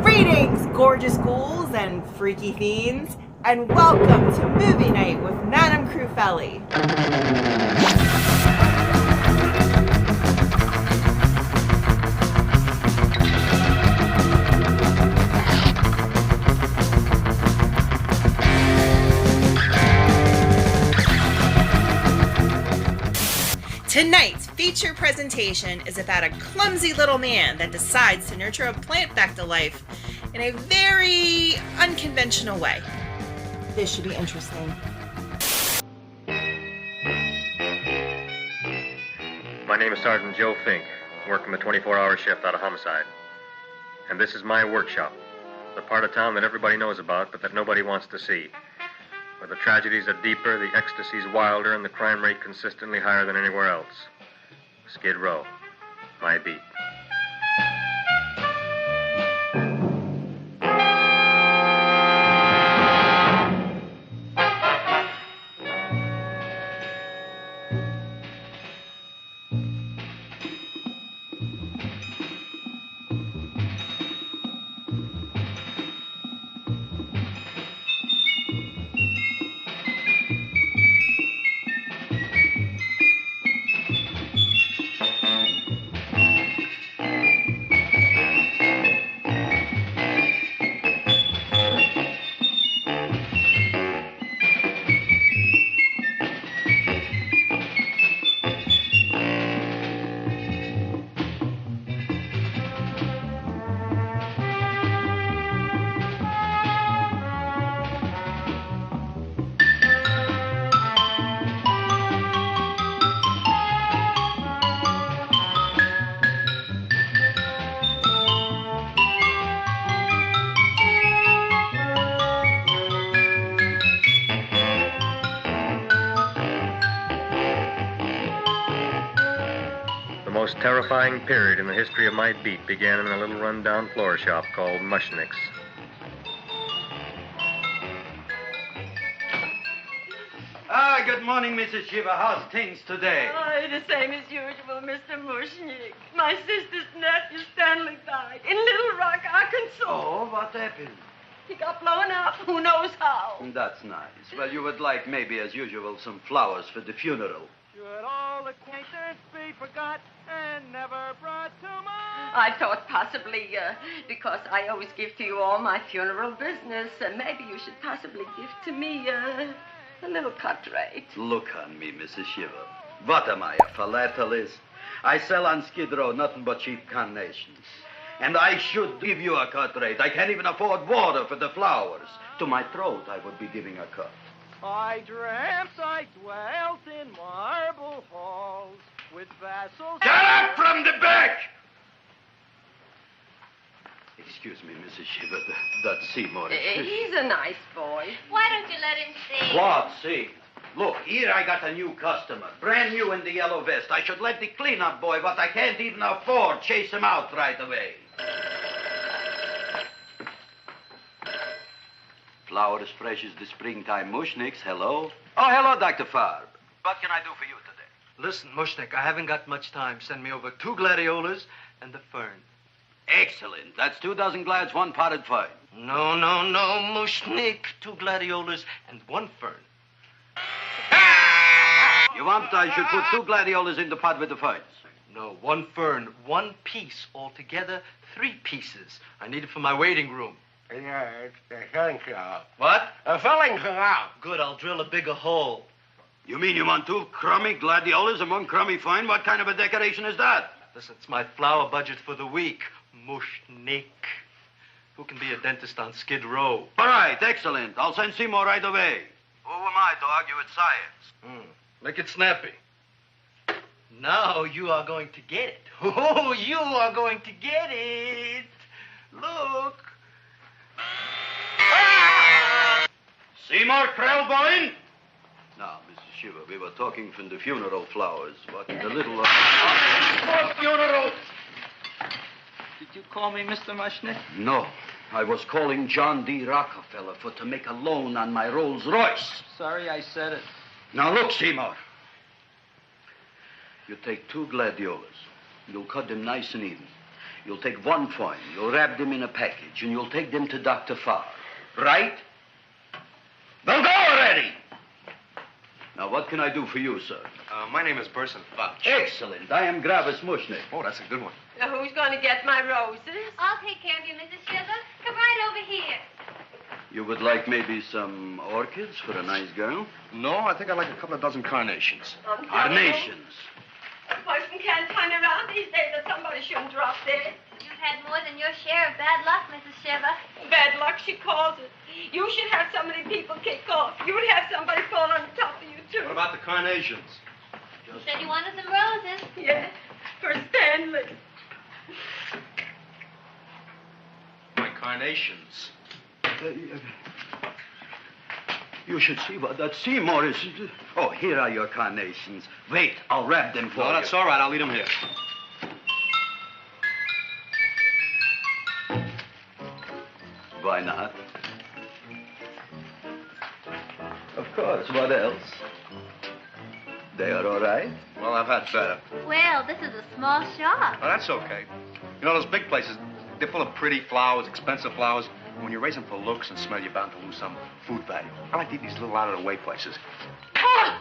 Greetings, gorgeous ghouls and freaky fiends, and welcome to Movie Night with Madame Crufeli. Tonight's feature presentation is about a clumsy little man that decides to nurture a plant back to life in a very unconventional way. This should be interesting. My name is Sergeant Joe Fink, working the 24-hour shift out of homicide. And this is my workshop, the part of town that everybody knows about but that nobody wants to see. Where the tragedies are deeper, the ecstasy's wilder, and the crime rate consistently higher than anywhere else. Skid Row, my beat. The most terrifying period in the history of my beat began in a little run-down floor shop called Mushnick's. Good morning, Mrs. Shiva. How's things today? Oh, the same as usual, Mr. Mushnick. My sister's nephew, Stanley, died in Little Rock, Arkansas. Oh, what happened? He got blown up. Who knows how? That's nice. Well, you would like, maybe as usual, some flowers for the funeral. Should all acquaintance be forgot and never brought to mind? I thought possibly, because I always give to you all my funeral business, maybe you should possibly give to me, a little cut rate. Look on me, Mrs. Shiva. What am I, a philatelist? I sell on Skid Row nothing but cheap carnations. And I should give you a cut rate. I can't even afford water for the flowers. To my throat, I would be giving a cut. I dreamt I dwelt in marble halls with vassals. Get up from the back! Excuse me, Mrs. Shiva, that's Seymour. He's a nice boy. Why don't you let him see? What, see? Look, here I got a new customer, brand new in the yellow vest. I should let the cleanup boy, but I can't even afford, chase him out right away. Flowers fresh as the springtime, Mushnicks. Hello? Oh, hello, Dr. Farb. What can I do for you today? Listen, Mushnick, I haven't got much time. Send me over 2 gladiolas and the fern. Excellent. That's 2 dozen glads, 1 potted fern. No, Mushnick. 2 gladiolas and 1 fern. You want I should put 2 gladiolas in the pot with the ferns? No, 1 fern, 1 piece. Altogether, 3 pieces. I need it for my waiting room. Yeah, it's the filling canal. What? A filling canal. Good, I'll drill a bigger hole. You mean you want 2 crummy gladiolas and 1 crummy fern? What kind of a decoration is that? Listen, it's my flower budget for the week. Mushnick. Who can be a dentist on Skid Row? All right, excellent. I'll send Seymour right away. Who am I to argue with science? Make it snappy. Now you are going to get it. Oh, you are going to get it. Look. Seymour Krellboyne? Now, Mrs. Shiva, we were talking from the funeral flowers. What the little... For funeral. Did you call me Mr. Mushnick? No. I was calling John D. Rockefeller for to make a loan on my Rolls Royce. Sorry I said it. Now, look, Seymour. You take 2 gladiolas. You'll cut them nice and even. You'll take 1 coin, you'll wrap them in a package, and you'll take them to Dr. Farr. Right? Well, go already! Now, what can I do for you, sir? My name is Burson Fudge. Excellent. I am Gravis Mushnick. Oh, that's a good one. Now, who's going to get my roses? I'll take care of you, Mrs. Shiver. Come right over here. You would like maybe some orchids for a nice girl? No, I think I'd like a couple of dozen carnations. Carnations. A person can't turn around these days that somebody shouldn't drop dead. You've had more than your share of bad luck, Mrs. Shiver. Bad luck, she calls it. You should have so many people kick off. You would have somebody fall on top of you, too. What about the carnations? You said you wanted some roses. Yes, for Stanley. My carnations. You should see what that Seymour is. Oh, here are your carnations. Wait, I'll wrap them for you. No, that's all right. I'll leave them here. Why not? Of course, what else? They are all right? Well, I've had better. Well, this is a small shop. Oh, that's okay. You know, those big places, they're full of pretty flowers, expensive flowers. When you raise them for looks and smell, you're bound to lose some food value. I like to eat these little out-of-the-way places. Oh!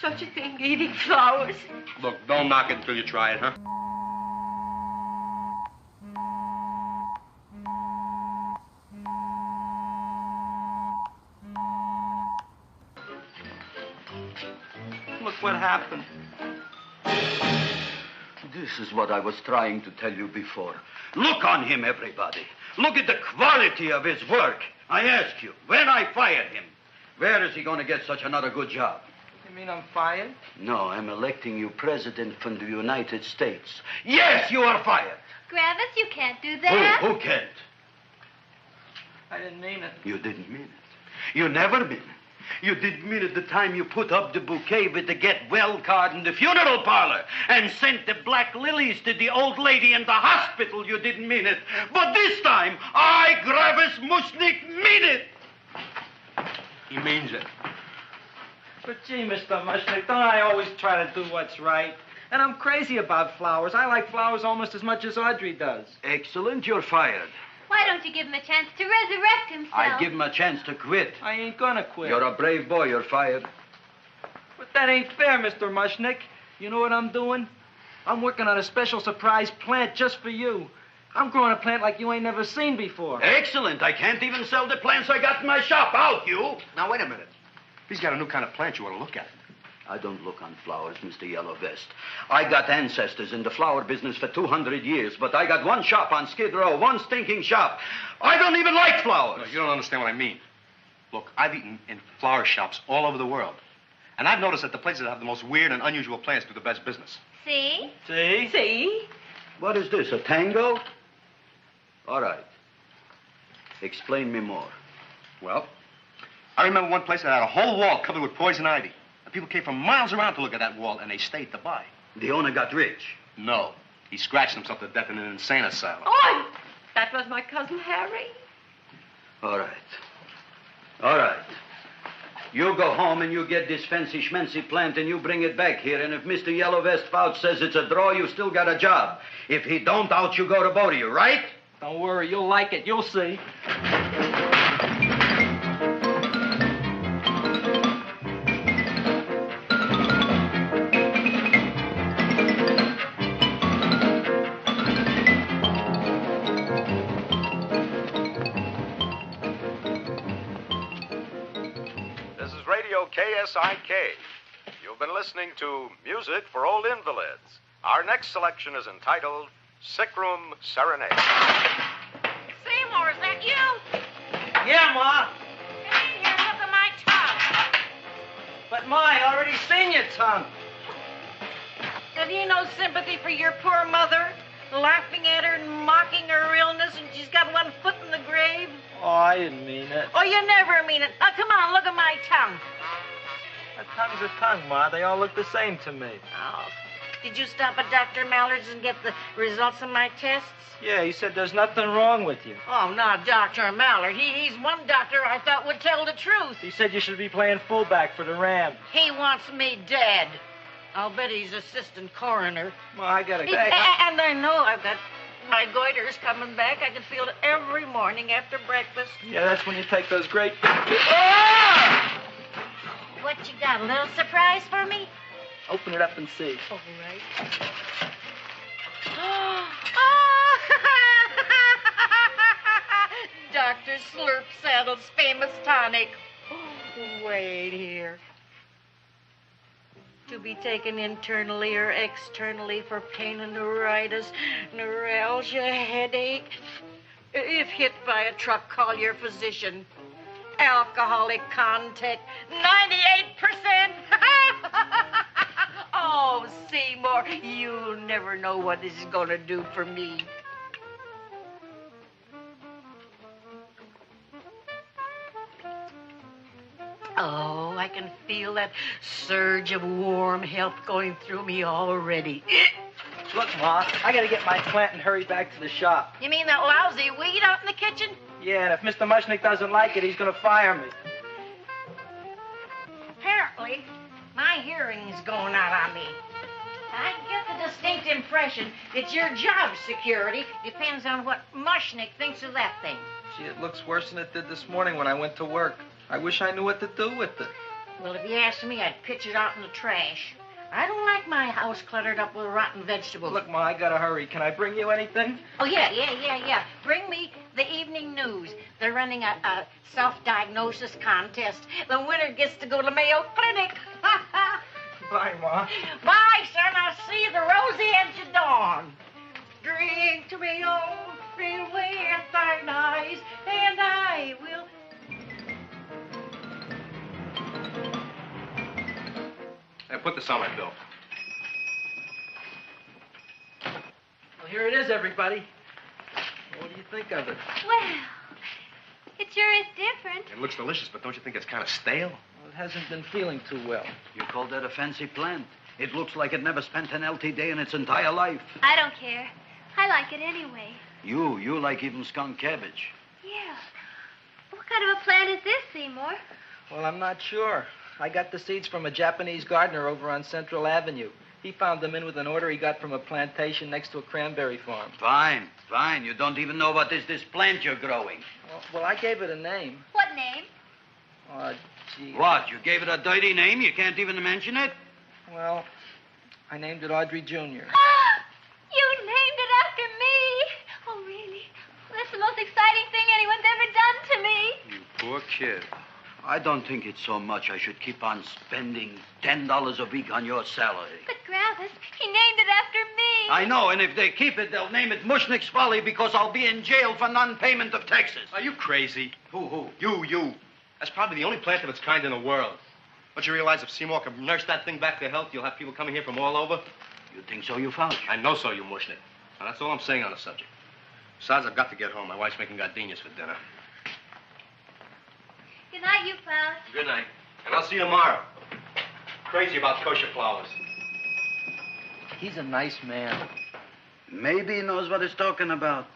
Such a thing, eating flowers. Look, don't knock it until you try it, huh? Look what happened. This is what I was trying to tell you before. Look on him, everybody. Look at the quality of his work. I ask you, when I fired him, where is he going to get such another good job? You mean I'm fired? No, I'm electing you president from the United States. Yes, you are fired. Gravis, you can't do that. Who can't? I didn't mean it. You didn't mean it. You never mean it. You didn't mean it the time you put up the bouquet with the get well card in the funeral parlor and sent the black lilies to the old lady in the hospital. You didn't mean it. But this time, I, Gravis Mushnick, mean it. He means it. But gee, Mr. Mushnick, don't I always try to do what's right? And I'm crazy about flowers. I like flowers almost as much as Audrey does. Excellent, you're fired. Why don't you give him a chance to resurrect himself? I give him a chance to quit. I ain't gonna quit. You're a brave boy, you're fired. But that ain't fair, Mr. Mushnick. You know what I'm doing? I'm working on a special surprise plant just for you. I'm growing a plant like you ain't never seen before. Excellent. I can't even sell the plants I got in my shop. Out, you. Now, wait a minute. He's got a new kind of plant you want to look at. I don't look on flowers, Mr. Yellow Vest. I got ancestors in the flower business for 200 years, but I got one shop on Skid Row, one stinking shop. I don't even like flowers. No, you don't understand what I mean. Look, I've eaten in flower shops all over the world. And I've noticed that the places that have the most weird and unusual plants do the best business. See? See? See? What is this, a tango? All right. Explain me more. Well, I remember one place that had a whole wall covered with poison ivy. And people came from miles around to look at that wall, and they stayed to buy. The owner got rich. No. He scratched himself to death in an insane asylum. Oh, that was my cousin Harry. All right. All right. You go home and you get this fancy schmancy plant and you bring it back here. And if Mr. Yellow Vest Fouch says it's a draw, you still got a job. If he don't, out you go to both of you, right? Don't worry, you'll like it. You'll see. KSIK. You've been listening to Music for Old Invalids. Our next selection is entitled Sick Room Serenade. Seymour, is that you? Yeah, Ma. Hey, here, look at my tongue. But, Ma, I already seen your tongue. Have you no sympathy for your poor mother? Laughing at her and mocking her illness, and she's got one foot in the grave? Oh, I didn't mean it. Oh, you never mean it. Now, come on, look at my tongue. A tongue's a tongue, Ma. They all look the same to me. Oh, did you stop at Dr. Mallard's and get the results of my tests? Yeah, he said there's nothing wrong with you. Oh, not Dr. Mallard. He's one doctor I thought would tell the truth. He said you should be playing fullback for the Rams. He wants me dead. I'll bet he's assistant coroner. Ma, I gotta go. And I know I've got My goiter's coming back. I can feel it every morning after breakfast. Yeah, that's when you take those great... What you got, a little surprise for me? Open it up and see. All right. Dr. Slurp Saddle's famous tonic. Wait here. To be taken internally or externally for pain and neuritis, neuralgia, headache. If hit by a truck, call your physician. Alcoholic contact, 98%. Oh, Seymour, you'll never know what this is going to do for me. Oh, I can feel that surge of warm health going through me already. Look, Ma, I gotta get my plant and hurry back to the shop. You mean that lousy weed out in the kitchen? Yeah, and if Mr. Mushnick doesn't like it, he's gonna fire me. Apparently, my hearing's going out on me. I get the distinct impression that your job security depends on what Mushnick thinks of that thing. Gee, it looks worse than it did this morning when I went to work. I wish I knew what to do with it. Well, if you asked me, I'd pitch it out in the trash. I don't like my house cluttered up with rotten vegetables. Look, Ma, I gotta hurry. Can I bring you anything? Oh, yeah. Bring me the evening news. They're running a self-diagnosis contest. The winner gets to go to Mayo Clinic. Bye, Ma. Bye, son. I'll see you the rosy edge of dawn. Drink to me, oh, with thine eyes, and I will... Hey, put this on my bill. Well, here it is, everybody. What do you think of it? Well, it sure is different. It looks delicious, but don't you think it's kind of stale? Well, it hasn't been feeling too well. You call that a fancy plant? It looks like it never spent an LT day in its entire life. I don't care. I like it anyway. You like even skunk cabbage. Yeah. What kind of a plant is this, Seymour? Well, I'm not sure. I got the seeds from a Japanese gardener over on Central Avenue. He found them in with an order he got from a plantation next to a cranberry farm. Fine. You don't even know what is this plant you're growing. Well, I gave it a name. What name? Oh, gee. What, you gave it a dirty name? You can't even mention it? Well, I named it Audrey Jr. You named it after me. Oh, really? That's the most exciting thing anyone's ever done to me. You poor kid. I don't think it's so much I should keep on spending $10 a week on your salary. But, Gravis, he named it after me. I know, and if they keep it, they'll name it Mushnick's Folly because I'll be in jail for non-payment of taxes. Are you crazy? Who? You. That's probably the only plant of its kind in the world. Don't you realize if Seymour can nurse that thing back to health, you'll have people coming here from all over? You think so, you found? I know so, you Mushnick. Now, that's all I'm saying on the subject. Besides, I've got to get home. My wife's making gardenias for dinner. Good night, you fellas. Good night. And I'll see you tomorrow. Crazy about kosher flowers. He's a nice man. Maybe he knows what he's talking about.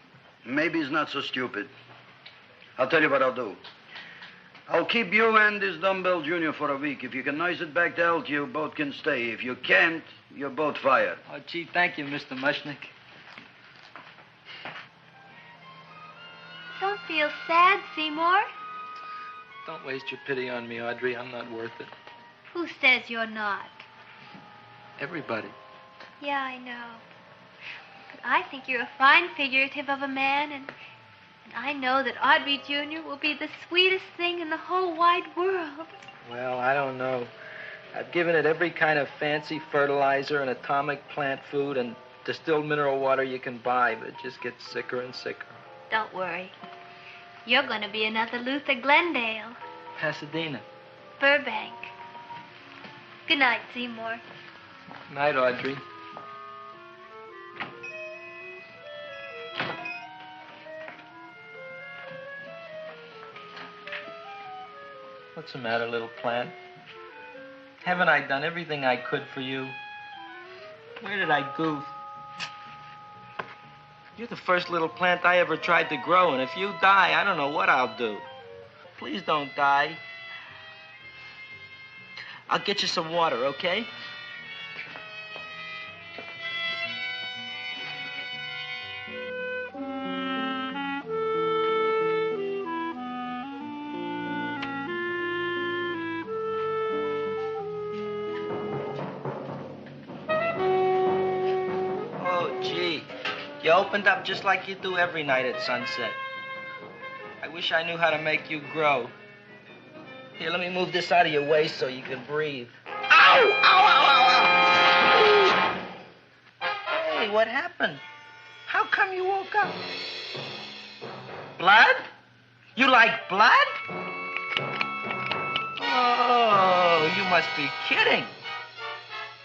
Maybe he's not so stupid. I'll tell you what I'll do. I'll keep you and this dumbbell junior for a week. If you can nurse it back to health, you both can stay. If you can't, you're both fired. Oh, gee, thank you, Mr. Mushnick. Don't feel sad, Seymour. Don't waste your pity on me, Audrey. I'm not worth it. Who says you're not? Everybody. Yeah, I know. But I think you're a fine figurative of a man, and I know that Audrey Jr. will be the sweetest thing in the whole wide world. Well, I don't know. I've given it every kind of fancy fertilizer and atomic plant food and distilled mineral water you can buy, but it just gets sicker and sicker. Don't worry. You're going to be another Luther Glendale. Pasadena. Burbank. Good night, Seymour. Night, Audrey. What's the matter, little plant? Haven't I done everything I could for you? Where did I goof? You're the first little plant I ever tried to grow, and if you die, I don't know what I'll do. Please don't die. I'll get you some water, okay? opened up just like you do every night at sunset. I wish I knew how to make you grow. Here, let me move this out of your way so you can breathe. Ow! Ow, ow, ow, ow! Hey, what happened? How come you woke up? Blood? You like blood? Oh, you must be kidding.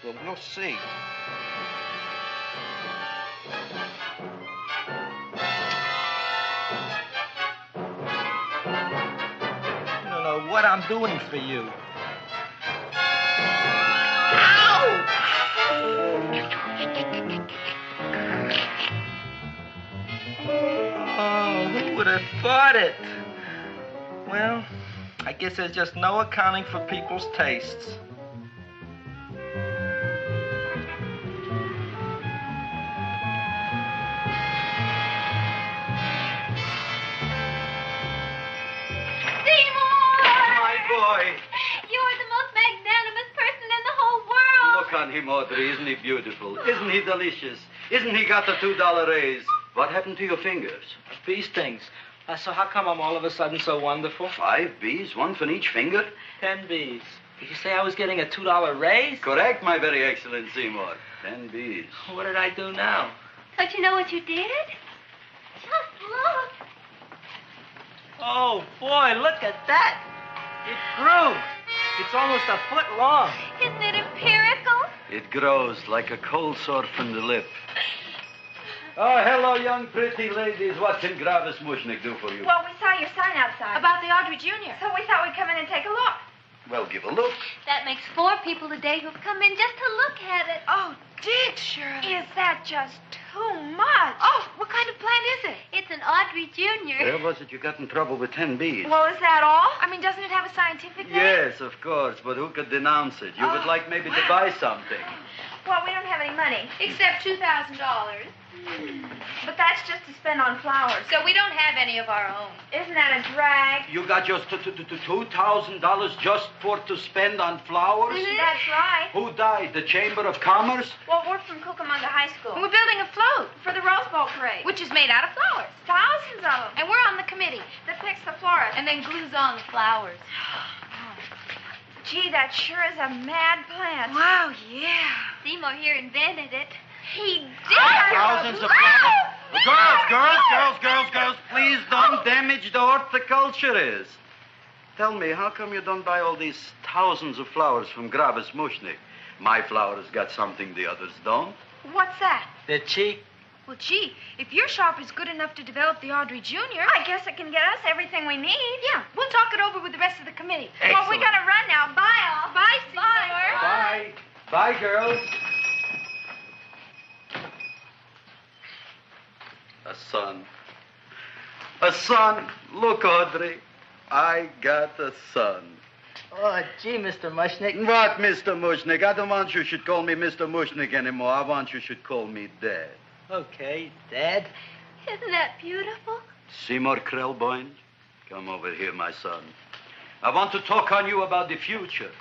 Well, we'll see. You don't know what I'm doing for you. Ow! Oh, who would have thought it? Well, I guess there's just no accounting for people's tastes. Boy. You're the most magnanimous person in the whole world. Look on him, Audrey. Isn't he beautiful? Isn't he delicious? Isn't he got the $2 raise? What happened to your fingers? These things. So how come I'm all of a sudden so wonderful? 5 B's, one for each finger? 10 B's. Did you say I was getting a $2 raise? Correct, my very excellent Seymour. 10 B's. What did I do now? Don't you know what you did? Just look. Oh, boy, look at that. It grew. It's almost a foot long. Isn't it empirical? It grows like a cold sore from the lip. Oh, hello, young pretty ladies. What can Gravis Mushnik do for you? Well, we saw your sign outside. About the Audrey Jr. So we thought we'd come in and take a look. Well, give a look. That makes 4 people today who've come in just to look at it. Oh, Dick, Shirley. Is that just too much? Oh, what kind of plant is it? It's an Audrey Jr. Where was it you got in trouble with 10 B's? Well, is that all? I mean, doesn't it have a scientific name? Yes, of course, but who could denounce it? You would like maybe to buy something. Well, we don't have any money. Except $2,000. But that's just to spend on flowers. So we don't have any of our own. Isn't that a drag? You got just $2,000 just for to spend on flowers? That's right. Who died? The Chamber of Commerce? Well, we're from Cucamonga High School. We're building a float For the Rose Bowl parade. which is made out of flowers. Thousands of them. And we're on the committee That picks the florist. and then glues on the flowers. Gee, that sure is a mad plant. Wow, yeah. Seymour here invented it. He did. Thousands of flowers. Girls, please don't damage the horticulturist. Tell me, how come you don't buy all these thousands of flowers from Gravis Mushnik? My flowers got something the others don't. What's that? They're cheap. Well, gee, if your shop is good enough to develop the Audrey Jr., I guess it can get us everything we need. Yeah, we'll talk it over with the rest of the committee. Well, we gotta run now. Bye, all. Bye, Seymour. Bye. Bye, girls. A son. A son. Look, Audrey. I got a son. Oh, gee, Mr. Mushnik. What, Mr. Mushnik? I don't want you should call me Mr. Mushnik anymore. I want you should call me Dad. Okay, Dad. Isn't that beautiful? Seymour Krelboin, come over here, my son. I want to talk on you about the future.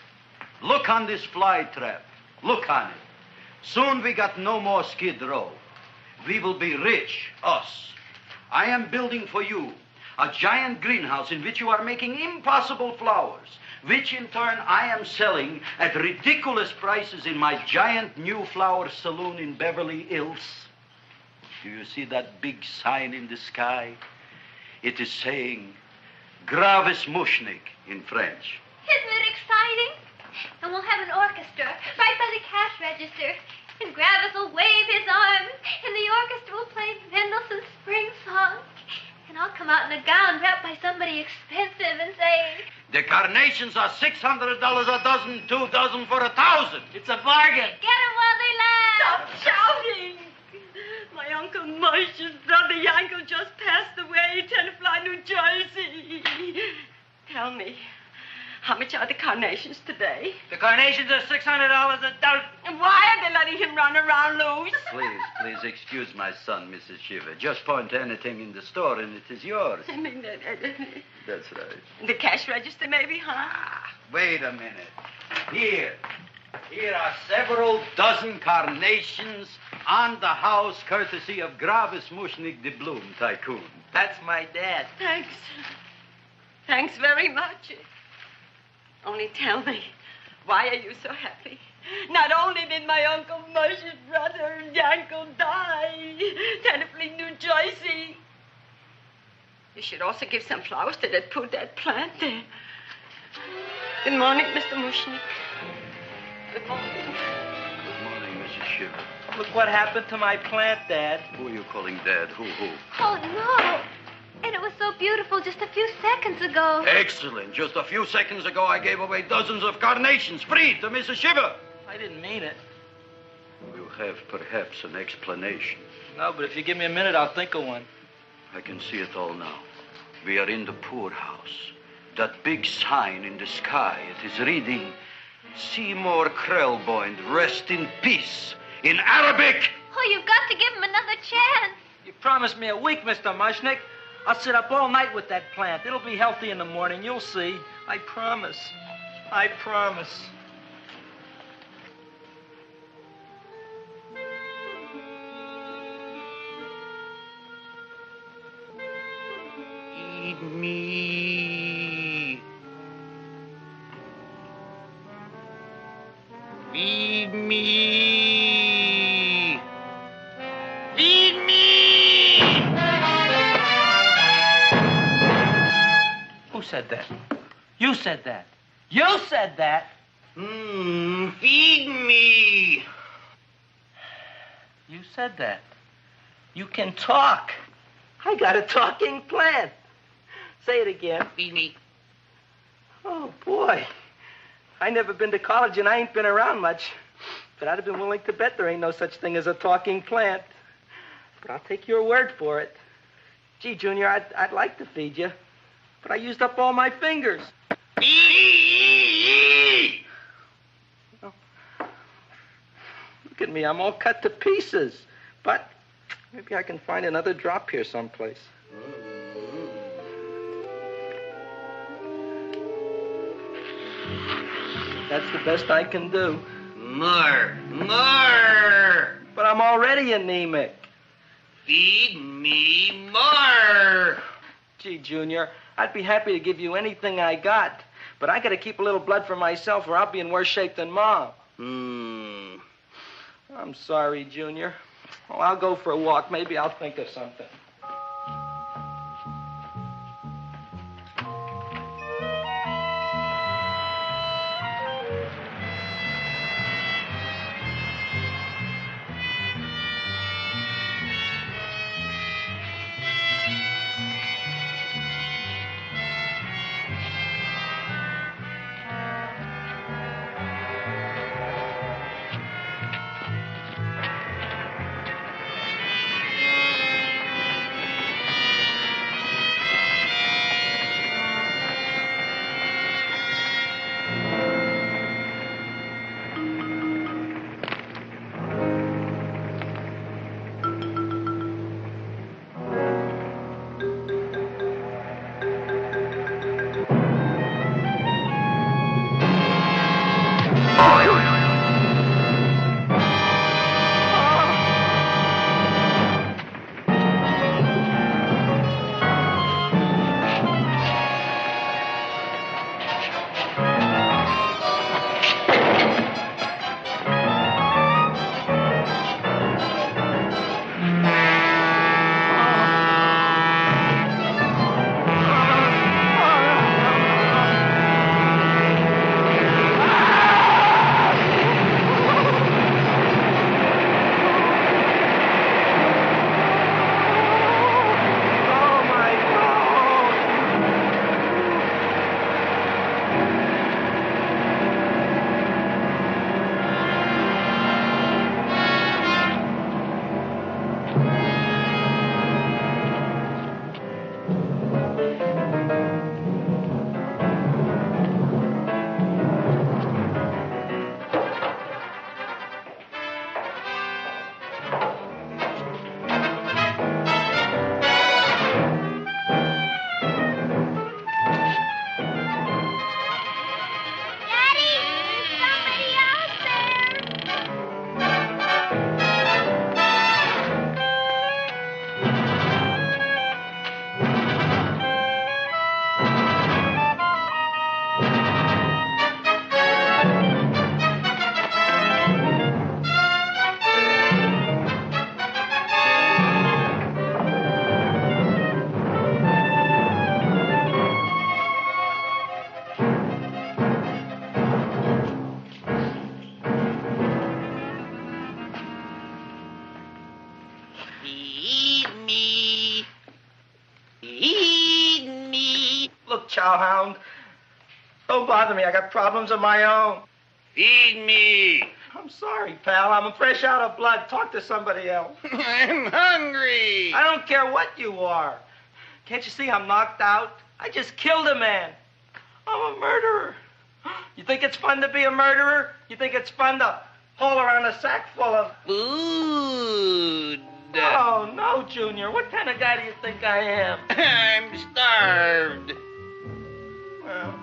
Look on this fly trap. Look on it. Soon we got no more Skid Row. We will be rich, us. I am building for you a giant greenhouse in which you are making impossible flowers, which in turn I am selling at ridiculous prices in my giant new flower saloon in Beverly Hills. Do you see that big sign in the sky? It is saying Gravis Mushnik in French. Isn't it exciting? And we'll have an orchestra right by the cash register. And Gravis will wave his arms. And the orchestra will play Mendelssohn's Spring Song. And I'll come out in a gown wrapped by somebody expensive and say, The carnations are $600 a dozen, 2 dozen for 1,000. It's a bargain. get 'em while they last. Stop shouting! My Uncle Mush's brother Yankel just passed away, Tenafly, New Jersey. Tell me, how much are the carnations today? The carnations are $600 a dozen. And why are they letting him run around loose? Please excuse my son, Mrs. Shiver. Just point to anything in the store and it is yours. I mean, That's right. the cash register maybe, huh? Wait a minute. Here. Here are several dozen carnations on the house, courtesy of Gravis Mushnik, the Bloom Tycoon. That's my dad. Thanks. Thanks very much. Only tell me, why are you so happy? Not only did my Uncle Mush's brother Yankel die, Tenafly, New Jersey. You should also give some flowers to that poor dead plant there. Good morning, Mr. Mushnik. Good morning. Good morning, Mrs. Shiver. Look what happened to my plant, Dad. Who are you calling Dad? Who? Oh, no. And it was so beautiful just a few seconds ago. Excellent. Just a few seconds ago, I gave away dozens of carnations free to Mrs. Shiver. I didn't mean it. You have perhaps an explanation. No, but if you give me a minute, I'll think of one. I can see it all now. We are in the poorhouse. That big sign in the sky, it is reading, Seymour Krelboind, rest in peace, in Arabic. Oh, you've got to give him another chance. You promised me a week, Mr. Mushnik. I'll sit up all night with that plant. It'll be healthy in the morning. You'll see. I promise. I promise. Feed me. Feed me. Feed me. Who said that? You said that. You said that. Feed me. You said that. You can talk. I got a talking plant. Say it again. Feed me. Oh, boy. I never been to college and I ain't been around much. But I'd have been willing to bet there ain't no such thing as a talking plant. But I'll take your word for it. Gee, Junior, I'd like to feed you. But I used up all my fingers. Oh. Look at me. I'm all cut to pieces. But maybe I can find another drop here someplace. That's the best I can do. More. But I'm already anemic. Feed me more. Gee, Junior, I'd be happy to give you anything I got. But I gotta keep a little blood for myself or I'll be in worse shape than Mom. I'm sorry, Junior. Oh, I'll go for a walk. Maybe I'll think of something. chowhound. Don't bother me. I got problems of my own. Feed me. I'm sorry, pal. I'm fresh out of blood. Talk to somebody else. I'm hungry. I don't care what you are. Can't you see I'm knocked out? I just killed a man. I'm a murderer. You think it's fun to be a murderer? You think it's fun to haul around a sack full of... Food. Oh, no, Junior. What kind of guy do you think I am? I'm starved. Well,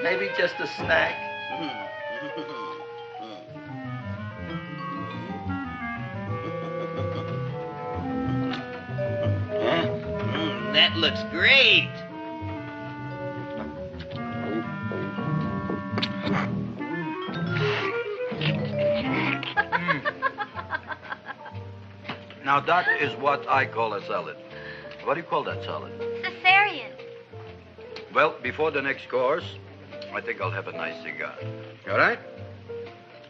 maybe just a snack. That looks great. Now, that is what I call a salad. What do you call that salad? Caesarean. Well, before the next course, I think I'll have a nice cigar. All right?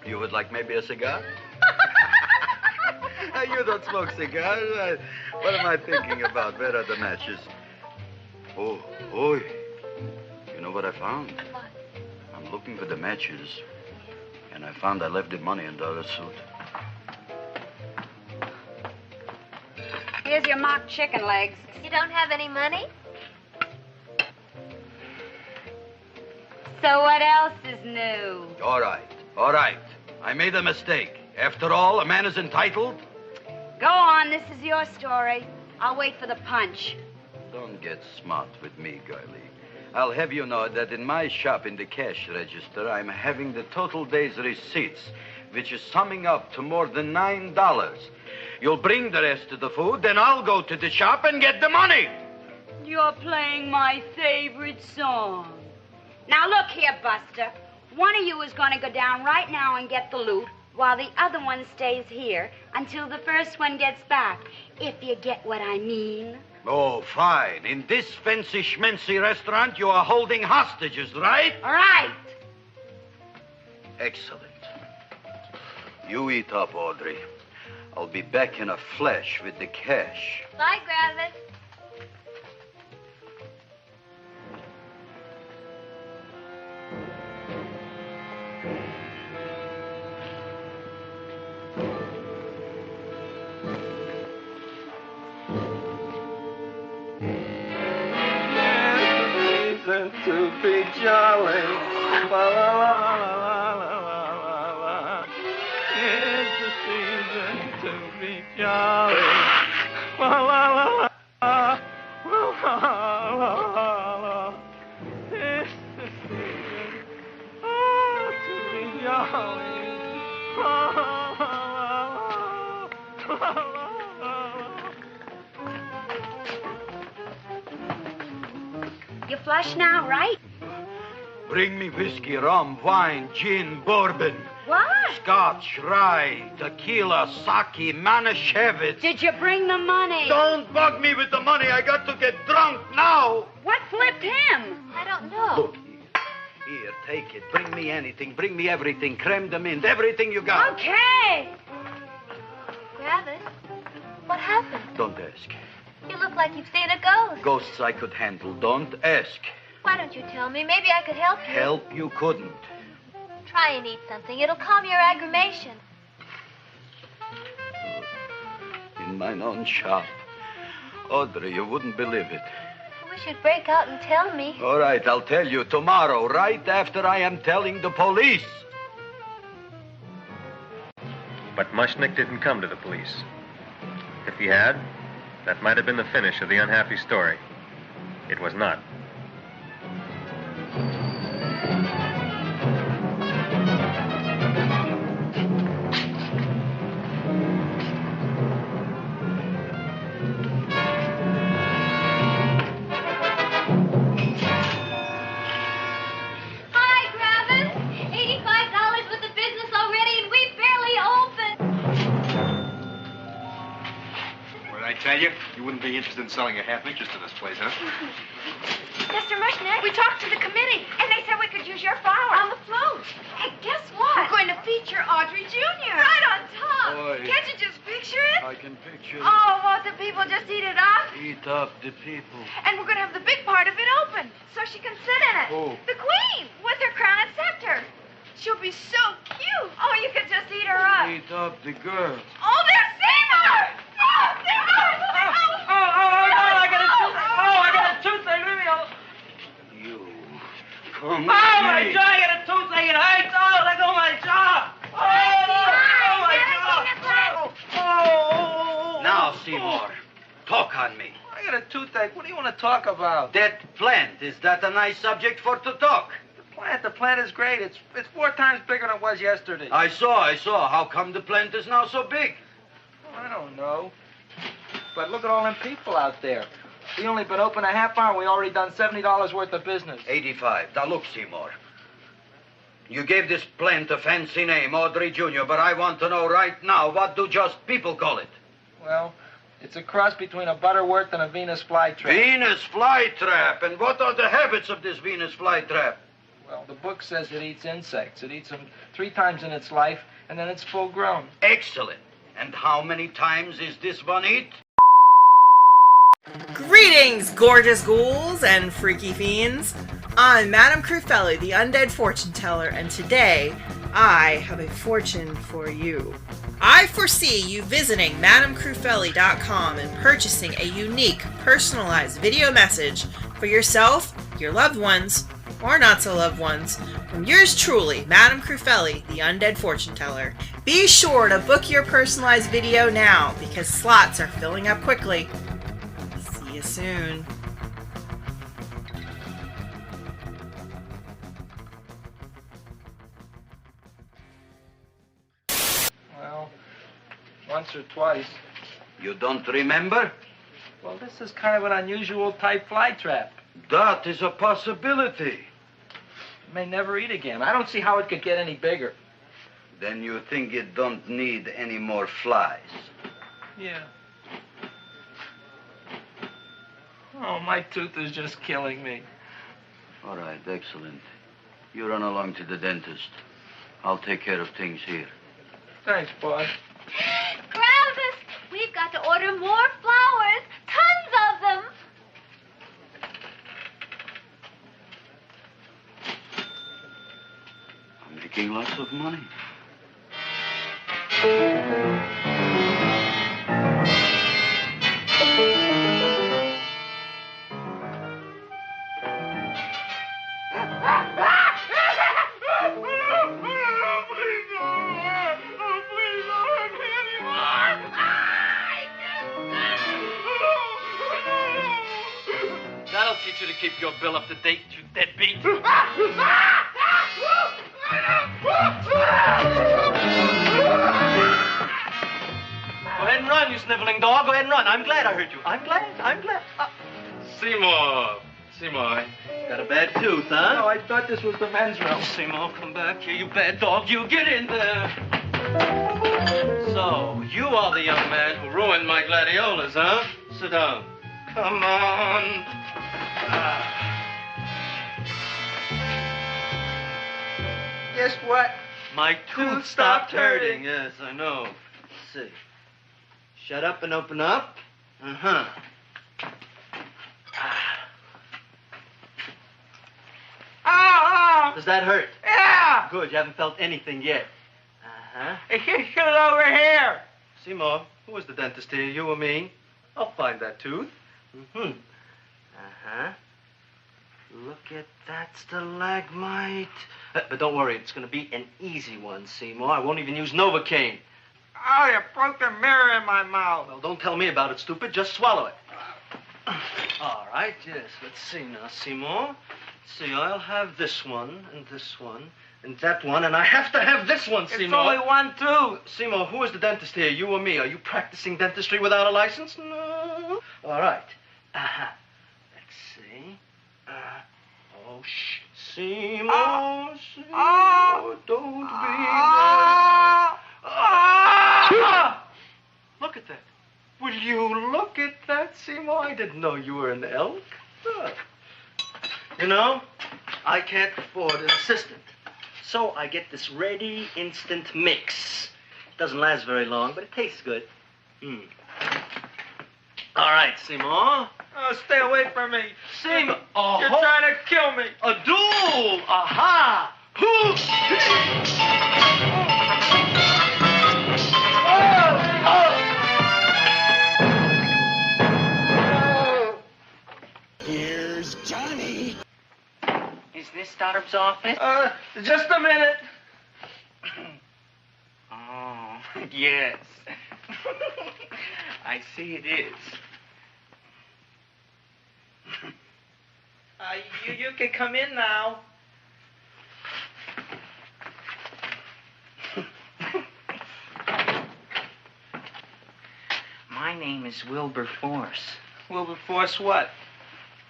You would like maybe a cigar? You don't smoke cigars. What am I thinking about? Where are the matches? Oh, you know what I found? What? I'm looking for the matches, and I found I left the money in the other suit. Here's your mock chicken legs. You don't have any money? So what else is new? All right. I made a mistake. After all, a man is entitled. Go on, this is your story. I'll wait for the punch. Don't get smart with me, girlie. I'll have you know that in my shop in the cash register, I'm having the total day's receipts, which is summing up to more than $9. You'll bring the rest of the food, then I'll go to the shop and get the money. You're playing my favorite song. Now look here, Buster. One of you is going to go down right now and get the loot, while the other one stays here until the first one gets back, if you get what I mean. Oh, fine. In this fancy schmancy restaurant, you are holding hostages, right? Right. Excellent. You eat up, Audrey. I'll be back in a flash with the cash. Bye, Gravis. To be jolly, la la la la la la la. It's the season to be jolly, la la la la la la la la. It's the season, to be jolly, la la la la la la. You flush now, right? Bring me whiskey, rum, wine, gin, bourbon. What? Scotch, rye, tequila, sake, Manischewitz. Did you bring the money? Don't bug me with the money. I got to get drunk now. What flipped him? I don't know. Look, here, take it. Bring me anything. Bring me everything. Creme de mint, everything you got. Okay. Gravis, what happened? Don't ask. You look like you've seen a ghost. Ghosts I could handle. Don't ask. Why don't you tell me? Maybe I could help you. Help you couldn't. Try and eat something. It'll calm your aggravation. In mine own shop. Audrey, you wouldn't believe it. I wish you'd break out and tell me. All right, I'll tell you tomorrow, right after I am telling the police. But Mushnick didn't come to the police. If he had, that might have been the finish of the unhappy story. It was not. Hi, Gravis. $85 with the business already, and we barely opened. What did I tell you? You wouldn't be interested in selling a half interest in this place, huh? Mr. Mushnick, we talked to the committee, and they said we could use your flower on the float. Hey, guess what? We're going to feature Audrey Jr. Right on top. Boy. Can't you just picture it? I can picture Oh, won't the people just eat it up? Eat up the people. And we're going to have the big part of it open, so she can sit in it. Who? The queen, with her crown and scepter. She'll be so cute. Oh, you could just eat her up. Eat up the girls. Oh, there's Seymour! Oh, Seymour! I got a toothache. Leave me alone. You. Come Oh, my with me. jaw, I got a toothache. It hurts. Oh, let go of my jaw. Oh. Now, Seymour, talk on me. I got a toothache. What do you want to talk about? That plant, is that a nice subject for to talk? The plant is great. It's 4 times bigger than it was yesterday. I saw. How come the plant is now so big? Oh, I don't know. But look at all them people out there. We only been open a half hour. We already done $70 worth of business. 85. Now, look, Seymour. You gave this plant a fancy name, Audrey Jr., but I want to know right now, what do just people call it? Well, it's a cross between a Butterworth and a Venus flytrap. Venus flytrap. And what are the habits of this Venus flytrap? Well, the book says it eats insects. It eats them 3 times in its life, and then it's full grown. Excellent. And how many times is this one eat? Greetings, gorgeous ghouls and freaky fiends. I'm Madame Crufeli, the undead fortune teller, and today I have a fortune for you. I foresee you visiting MadameCrufeli.com and purchasing a unique, personalized video message for yourself, your loved ones, or not so loved ones, from yours truly, Madame Crufeli, the undead fortune teller. Be sure to book your personalized video now, because slots are filling up quickly. See you soon. Well, once or twice. You don't remember? Well, this is kind of an unusual type flytrap. That is a possibility. It may never eat again. I don't see how it could get any bigger. Then you think it don't need any more flies? Yeah. Oh, my tooth is just killing me. All right, excellent. You run along to the dentist. I'll take care of things here. Thanks, boss. Gravis, we've got to order more flowers. Tons of them. I'm making lots of money. That'll teach you to keep your bill up to date, you deadbeat. Go ahead and run, you sniveling dog. Go ahead and run. I'm glad I heard you. I'm glad. Seymour, got a bad tooth, huh? No, I thought this was the men's room. Seymour, come back here, you bad dog. You get in there. So, you are the young man who ruined my gladiolas, huh? Sit down. Come on. Guess what? My tooth stopped hurting. Yes, I know. Let's see. Shut up and open up. Uh-huh. Oh! Does that hurt? Yeah! Good, you haven't felt anything yet. Uh-huh. Get it over here. Seymour, who was the dentist here, you or me? I'll find that tooth. Mm-hmm. Uh-huh. Look at that stalagmite. But don't worry, it's going to be an easy one, Seymour. I won't even use Novocaine. Oh, you broke the mirror in my mouth. Well, don't tell me about it, stupid. Just swallow it. All right, yes. Let's see now, Seymour. Let's see, I'll have this one, and that one, and I have to have this one, Seymour. It's only one tooth. Seymour, who is the dentist here, you or me? Are you practicing dentistry without a license? No. All right. Uh-huh. Let's see. Oh, shh. Seymour, Seymour, don't be there. Look at that. Will you look at that, Seymour? I didn't know you were an elk. You know, I can't afford an assistant. So I get this ready instant mix. Doesn't last very long, but it tastes good. All right, Seymour. Oh, stay away from me. Seymour. You're trying to kill me. A duel. Aha. Here's Johnny. Is this Stoddard's office? Just a minute. Oh, yes. I see it is. You can come in now. My name is Wilberforce. Wilberforce what?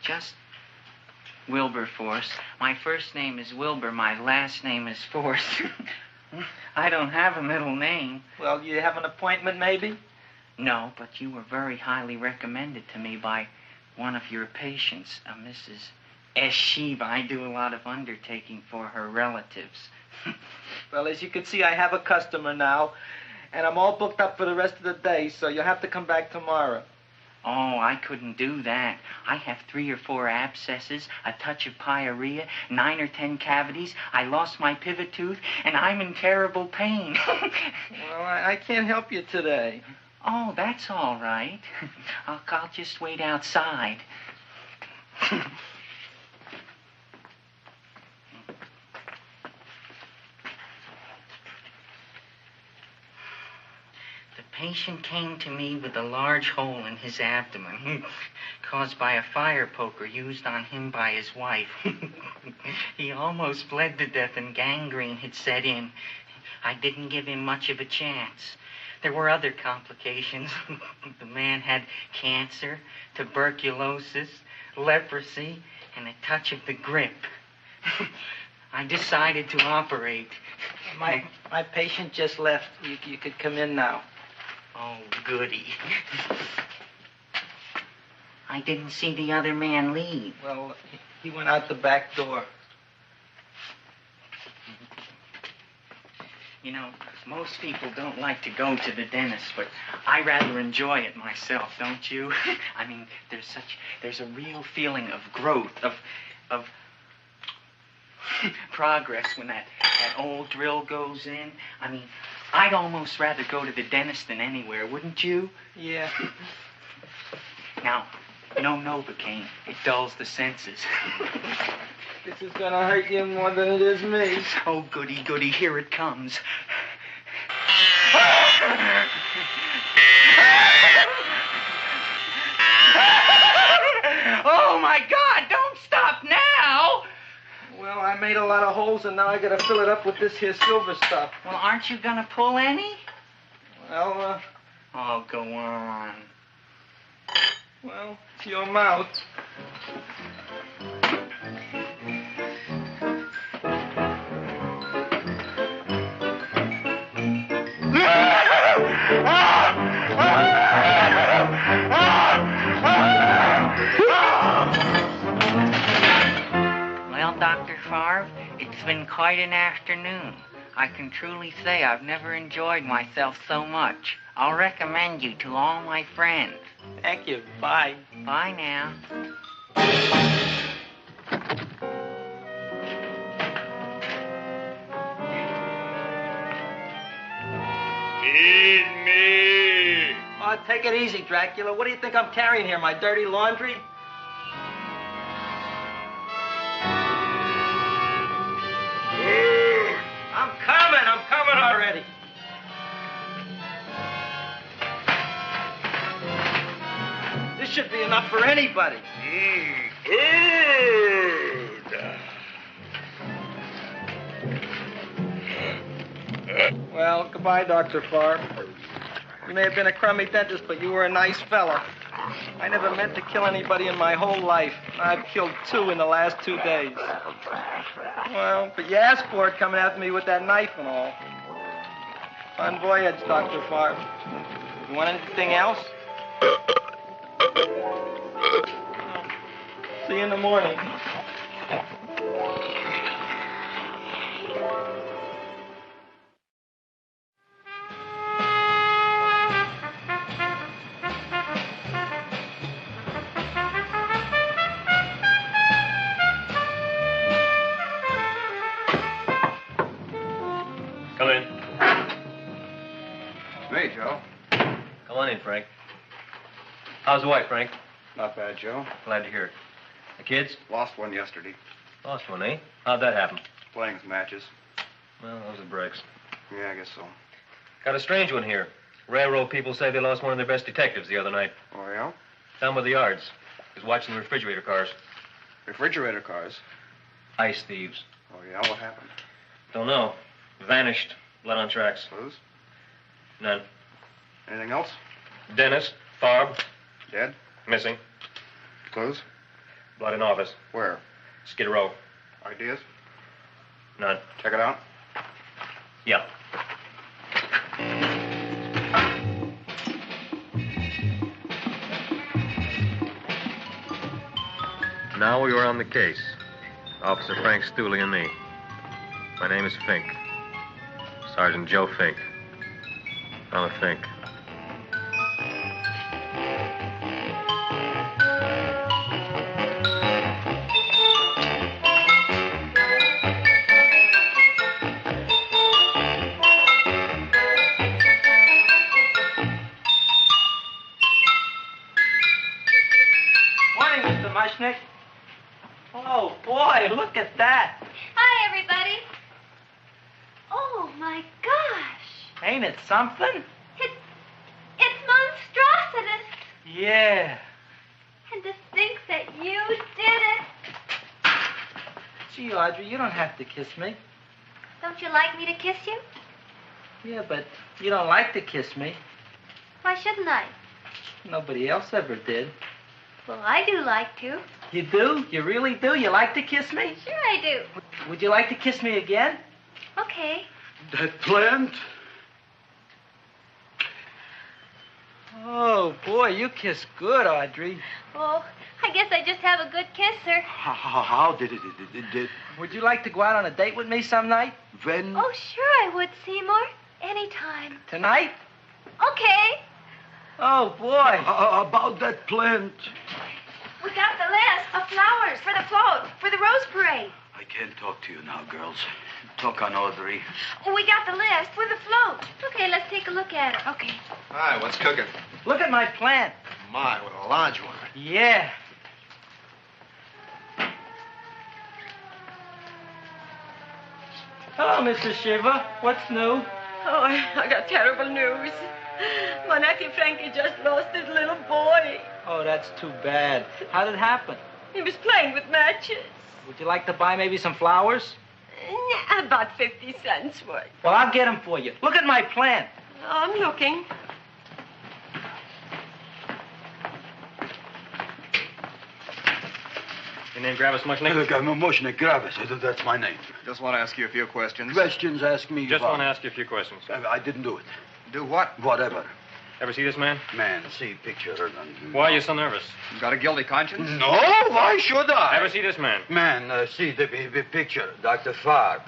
Just Wilberforce. My first name is Wilbur. My last name is Force. I don't have a middle name. Well, you have an appointment, maybe? No, but you were very highly recommended to me by one of your patients, Mrs. S. Shiva. I do a lot of undertaking for her relatives. Well, as you can see, I have a customer now, and I'm all booked up for the rest of the day, so you'll have to come back tomorrow. Oh, I couldn't do that. I have 3 or 4 abscesses, a touch of pyorrhea, 9 or 10 cavities. I lost my pivot tooth, and I'm in terrible pain. Well, I can't help you today. Oh, that's all right. I'll just wait outside. The patient came to me with a large hole in his abdomen, caused by a fire poker used on him by his wife. He almost bled to death and gangrene had set in. I didn't give him much of a chance. There were other complications. The man had cancer, tuberculosis, leprosy, and a touch of the grip. I decided to operate. My patient just left. You could come in now. Oh, goody. I didn't see the other man leave. Well, he went out the back door. You know, most people don't like to go to the dentist, but I rather enjoy it myself, don't you? I mean, there's a real feeling of growth, of progress when that old drill goes in. I mean, I'd almost rather go to the dentist than anywhere, wouldn't you? Yeah. Now, no Novocaine. It dulls the senses. This is gonna hurt you more than it is me. Oh, goody, goody, here it comes. Oh, my God, don't stop now! Well, I made a lot of holes, and now I gotta fill it up with this here silver stuff. Well, aren't you gonna pull any? Well, Oh, go on. Well, it's your mouth. Well, Dr. Favre, it's been quite an afternoon. I can truly say I've never enjoyed myself so much. I'll recommend you to all my friends. Thank you. Bye. Bye now. Feed me. Oh, take it easy, Dracula. What do you think I'm carrying here, my dirty laundry? I'm coming already. This should be enough for anybody. Well, goodbye, Dr. Favre. You may have been a crummy dentist, but you were a nice fella. I never meant to kill anybody in my whole life. I've killed 2 in the last 2 days. Well, but you asked for it coming after me with that knife and all. Bon voyage, Dr. Favre. You want anything else? See you in the morning. in, Frank. How's the wife, Frank? Not bad, Joe. Glad to hear it. The kids? Lost one yesterday. Lost one, eh? How'd that happen? Playing some matches. Well, those are breaks. Yeah, I guess so. Got a strange one here. Railroad people say they lost one of their best detectives the other night. Oh, yeah? Down by the yards. He was watching the refrigerator cars. Refrigerator cars? Ice thieves. Oh, yeah? What happened? Don't know. Vanished. Blood on tracks. Clues? None. Anything else? Dennis. Farb. Dead? Missing. Clues? Blood in office. Where? Skid Row. Ideas? None. Check it out. Yeah. Now we are on the case. Officer Frank Stooley and me. My name is Fink. Sergeant Joe Fink. I'm a Fink. Morning, Mr. Mushnick. Oh, boy, look at that. Hi, everybody. Oh, my gosh. Ain't it something? It's monstrositous. Yeah. And to think that you did it. Gee, Audrey, you don't have to kiss me. Don't you like me to kiss you? Yeah, but you don't like to kiss me. Why shouldn't I? Nobody else ever did. Well, I do like to. You do? You really do? You like to kiss me? Sure I do. Would you like to kiss me again? Okay. That plant? Oh, boy, you kiss good, Audrey. Oh, I guess I just have a good kisser. How did it? Would you like to go out on a date with me some night? When? Oh, sure I would, Seymour. Anytime. Tonight? Okay. Oh, boy. About that plant. We got the list of flowers for the float, for the Rose Parade. I can't talk to you now, girls. Talk on Audrey. We got the list for the float. Okay, let's take a look at it. Okay. Hi, what's cooking? Look at my plant. My, what a large one. Yeah. Hello, Mr. Shiva. What's new? Oh, I got terrible news. My nephew Frankie just lost his little boy. Oh, that's too bad. How did it happen? He was playing with matches. Would you like to buy maybe some flowers? About 50 cents worth. Well, I'll get them for you. Look at my plant. I'm looking. Your name Gravis Mushnick? Look, I'm Mushnick Gravis. That's my name. Just want to ask you a few questions. Questions, ask me. Just what? want to ask you a few questions. I didn't do it. Do what? Whatever. Ever see this man? Man, see picture. Why are you so nervous? You got a guilty conscience? No, why should I? Ever see this man? Man, see the picture. Dr. Farb.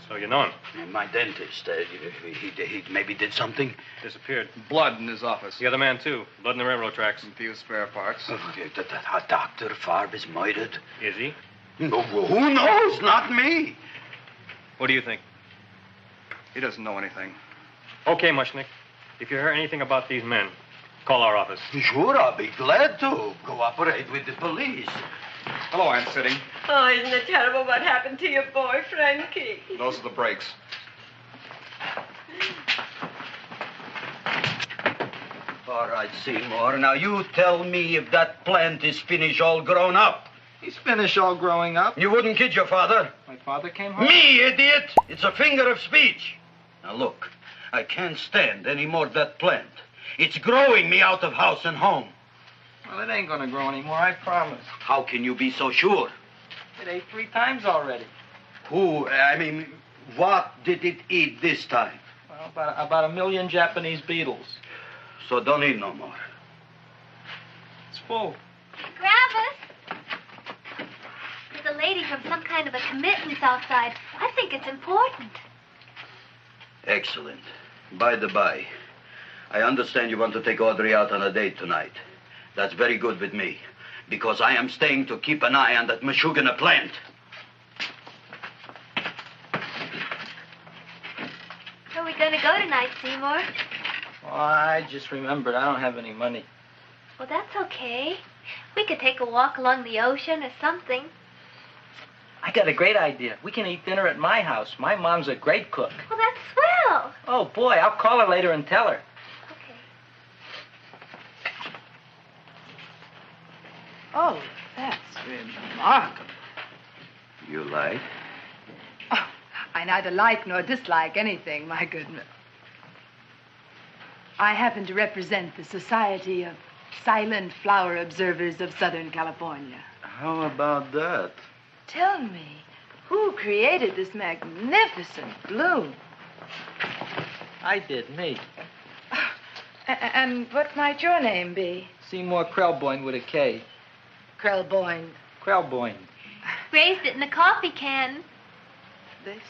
So you know him. My dentist. He maybe did something. Disappeared. Blood in his office. The other man, too. Blood in the railroad tracks. And a few spare parts. Dr. Farb is murdered. Is he? No, who knows? Not me. What do you think? He doesn't know anything. Okay, Mushnick. If you hear anything about these men, call our office. Sure, I'll be glad to cooperate with the police. Hello, Aunt Sitting. Oh, isn't it terrible what happened to your boy, Frankie? Those are the brakes. All right, Seymour. Now you tell me if that plant is finished all grown up. He's finished all growing up. You wouldn't kid your father. My father came home. Me, idiot! It's a figure of speech. Now look, I can't stand any more of that plant. It's growing me out of house and home. Well, it ain't gonna grow anymore, I promise. How can you be so sure? It ate 3 times already. What did it eat this time? Well, about 1 million Japanese beetles. So don't eat no more. It's full. Gravis. There's a lady from some kind of a committance outside. I think it's important. Excellent. By the by, I understand you want to take Audrey out on a date tonight. That's very good with me, because I am staying to keep an eye on that Meshuggah plant. Where are we going to go tonight, Seymour? Oh, I just remembered I don't have any money. Well, that's okay. We could take a walk along the ocean or something. I got a great idea. We can eat dinner at my house. My mom's a great cook. Well, that's swell. Oh, boy, I'll call her later and tell her. Okay. Oh, that's remarkable. You like? Oh, I neither like nor dislike anything, my goodness. I happen to represent the Society of Silent Flower Observers of Southern California. How about that? Tell me, who created this magnificent bloom? I did, me. And what might your name be? Seymour Krelboyne with a K. Krelboyne. Krelboyne. Raised it in a coffee can. This?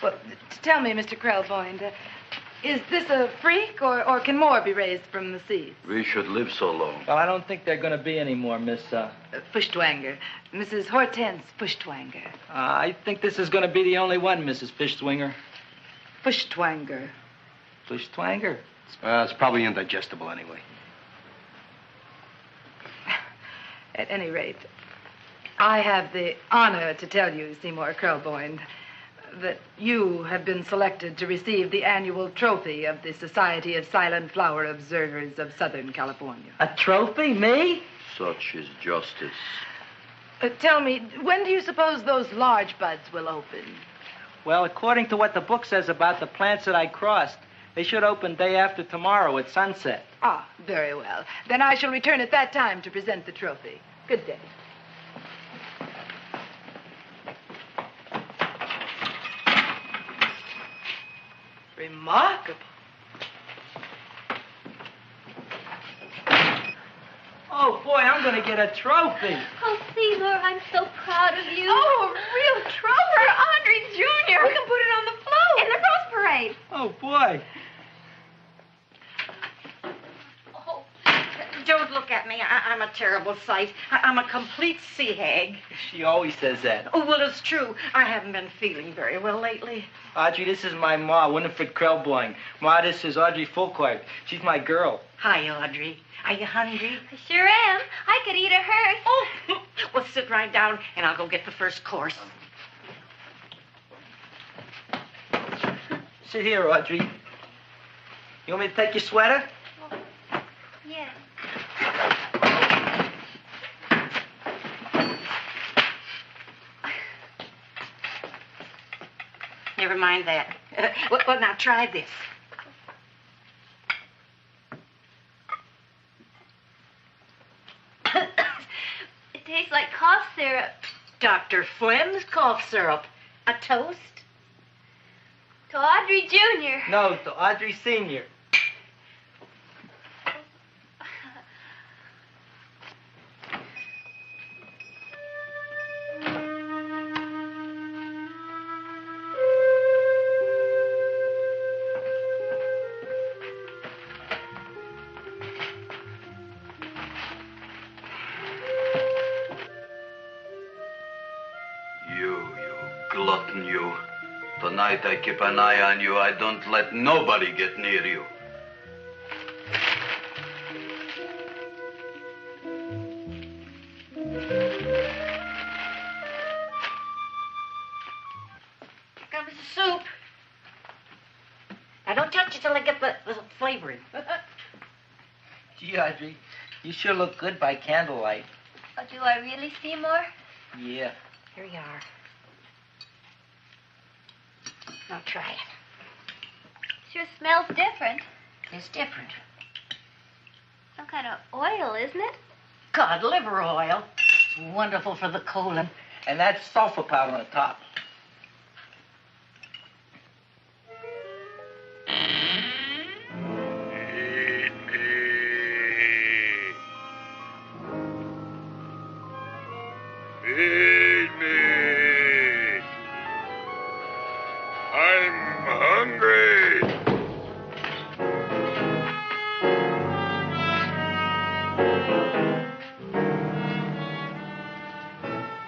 Well, tell me, Mr. Krelboyne, is this a freak, or can more be raised from the seeds? We should live so long. Well, I don't think there are going to be any more, Miss, Fuschtwanger. Mrs. Hortense Fuschtwanger. I think this is going to be the only one, Mrs. Fishtwinger. Fuschtwanger. Fishtwanger? It's probably indigestible anyway. At any rate, I have the honor to tell you, Seymour Krelboyne, that you have been selected to receive the annual trophy of the Society of Silent Flower Observers of Southern California. A trophy? Me? Such is justice. Tell me, when do you suppose those large buds will open? Well, according to what the book says about the plants that I crossed, they should open day after tomorrow at sunset. Ah, very well. Then I shall return at that time to present the trophy. Good day. Remarkable. Oh, boy, I'm going to get a trophy. Oh, Seymour, I'm so proud of you. Oh, a real trophy for Audrey Jr. We can put it on the float. In the Rose Parade. Oh, boy. Don't look at me. I'm a terrible sight. I'm a complete sea hag. She always says that. Oh, well, it's true. I haven't been feeling very well lately. Audrey, this is my ma, Winifred Krelboyne. Ma, this is Audrey Fulcourt. She's my girl. Hi, Audrey. Are you hungry? I sure am. I could eat a hearse. Oh, well, sit right down, and I'll go get the first course. Sit here, Audrey. You want me to take your sweater? Yeah. Never mind that. Well, now try this. It tastes like cough syrup. Dr. Flynn's cough syrup. A toast? To Audrey Jr. No, to Audrey Sr. You glutton, you. Tonight I keep an eye on you. I don't let nobody get near you. Comes the soup. Now, don't touch it till I get the flavoring. Gee, Audrey, you sure look good by candlelight. Oh, do I really, Seymour? Yeah. Here you are. Now try it. Sure smells different. It's different. Some kind of oil, isn't it? Cod liver oil. It's wonderful for the colon. And that's sulfur powder on the top. Feed me. I'm hungry.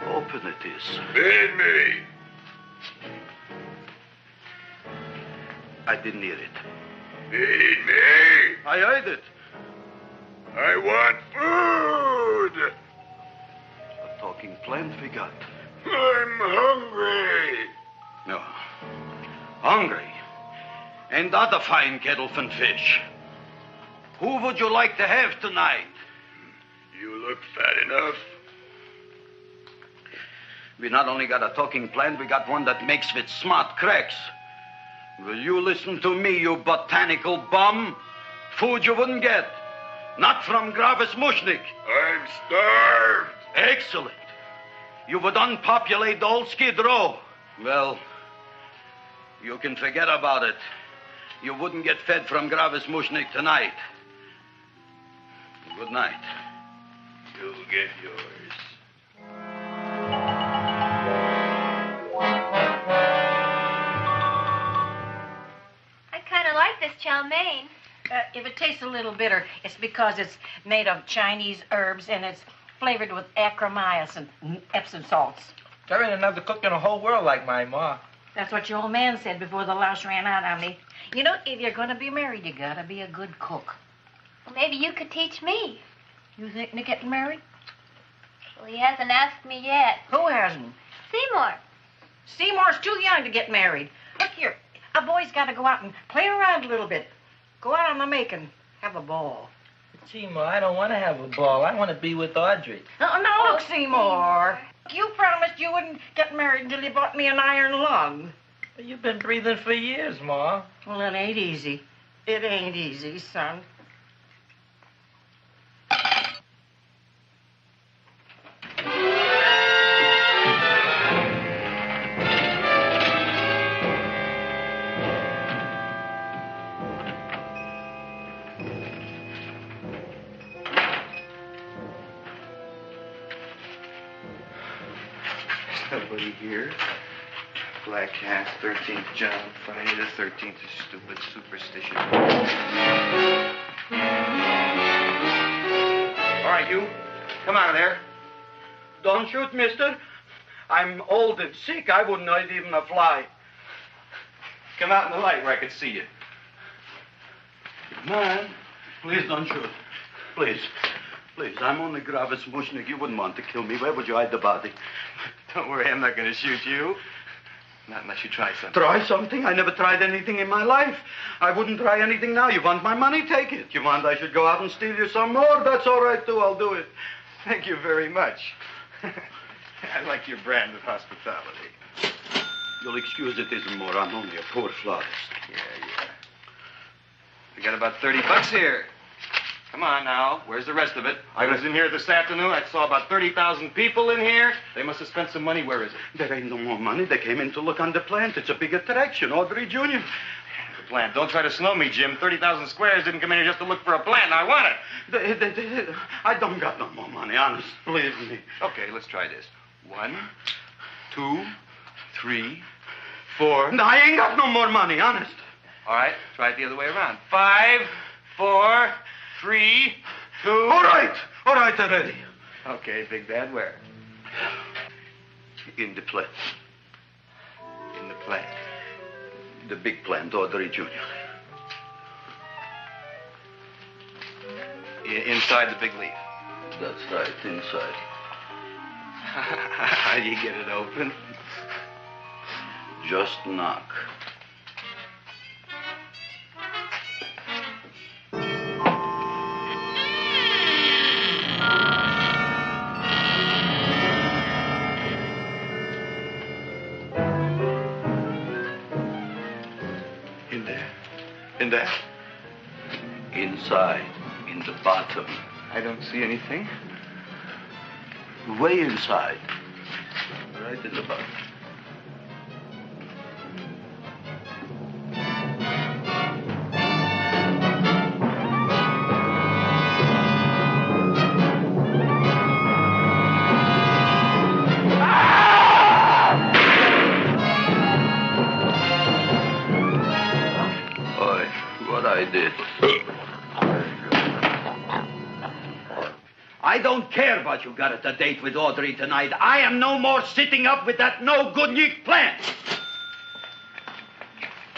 Open it is. Feed me. I didn't hear it. Feed me. I heard it. I want food. A talking plant we got. I'm hungry. No. Hungry. And that a fine kettle of fish. Who would you like to have tonight? You look fat enough. We not only got a talking plant, we got one that makes with smart cracks. Will you listen to me, you botanical bum? Food you wouldn't get. Not from Gravis Mushnik. I'm starved. Excellent. You would unpopulate the old Skid Row. Well, you can forget about it. You wouldn't get fed from Gravis Mushnik tonight. Good night. You'll get yours. I kind of like this chow mein. If it tastes a little bitter, it's because it's made of Chinese herbs and it's flavored with acromyces and Epsom salts. There ain't another cook in the whole world like my ma. That's what your old man said before the louse ran out on me. You know, if you're going to be married, you got to be a good cook. Well, maybe you could teach me. You think Nick getting married? Well, he hasn't asked me yet. Who hasn't? Seymour. Seymour's too young to get married. Look here, a boy's got to go out and play around a little bit. Go out on the making. Have a ball. Gee, Ma, I don't want to have a ball. I want to be with Audrey. Oh, now look, Seymour. You promised you wouldn't get married until you bought me an iron lung. You've been breathing for years, Ma. Well, it ain't easy. It ain't easy, son. Nobody here. Black Cat, 13th John, Friday the 13th is stupid superstition. All right, you. Come out of there. Don't shoot, mister. I'm old and sick. I wouldn't hurt even a fly. Come out in the light where I can see you. Man, please don't shoot. Please. Please, I'm only Gravis Mushnik. You wouldn't want to kill me. Where would you hide the body? Don't worry, I'm not going to shoot you. Not unless you try something. Try something? I never tried anything in my life. I wouldn't try anything now. You want my money? Take it. You want I should go out and steal you some more? That's all right, too. I'll do it. Thank you very much. I like your brand of hospitality. You'll excuse it isn't more. I'm only a poor florist. Yeah. We got about $30 here. Come on now. Where's the rest of it? I was in here this afternoon. I saw about 30,000 people in here. They must have spent some money. Where is it? There ain't no more money. They came in to look on the plant. It's a big attraction. Audrey Jr. The plant. Don't try to snow me, Jim. 30,000 squares didn't come in here just to look for a plant. I want it. I don't got no more money, honest. Believe me. Okay, let's try this. 1, 2, 3, 4. No, I ain't got no more money, honest. All right, try it the other way around. 5, 4, 3, 2. All right already. Okay, Big Bad, where? In the plant. In the plant. The big plant, Audrey Jr. Inside the big leaf. That's right, inside. How do you get it open? Just knock. In there? Inside, in the bottom. I don't see anything. Way inside. Right in the bottom. I did. I don't care what you got at the date with Audrey tonight. I am no more sitting up with that no-good Nick plant.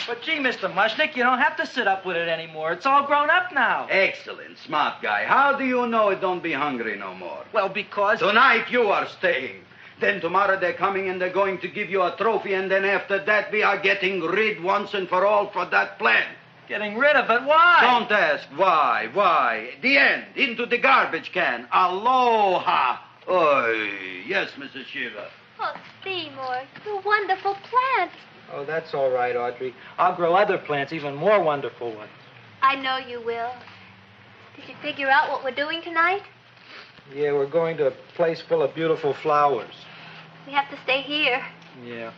But gee, Mr. Mushnick, you don't have to sit up with it anymore. It's all grown up now. Excellent, smart guy. How do you know it don't be hungry no more? Well, because... Tonight you are staying. Then tomorrow they're coming and they're going to give you a trophy, and then after that we are getting rid once and for all for that plant. Getting rid of it? Why? Don't ask why. Why? The end. Into the garbage can. Aloha. Oy. Yes, Mrs. Shiva. Oh, Seymour, you wonderful plant. Oh, that's all right, Audrey. I'll grow other plants, even more wonderful ones. I know you will. Did you figure out what we're doing tonight? Yeah, we're going to a place full of beautiful flowers. We have to stay here. Yeah.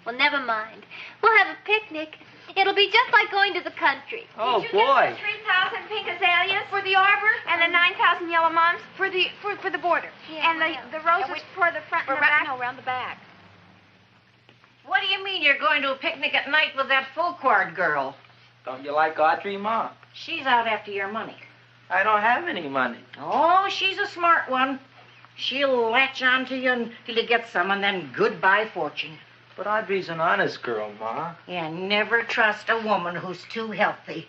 Well, never mind. We'll have a picnic. It'll be just like going to the country. Oh, Did you boy. get the 3,000 pink azaleas for the arbor and the 9,000 yellow mums for the border? Yeah, and the roses for the front and the back? No, around the back. What do you mean you're going to a picnic at night with that full-cord girl? Don't you like Audrey, Ma? She's out after your money. I don't have any money. Oh, she's a smart one. She'll latch on to you until you get some, and then goodbye fortune. But Audrey's an honest girl, Ma. Yeah, never trust a woman who's too healthy.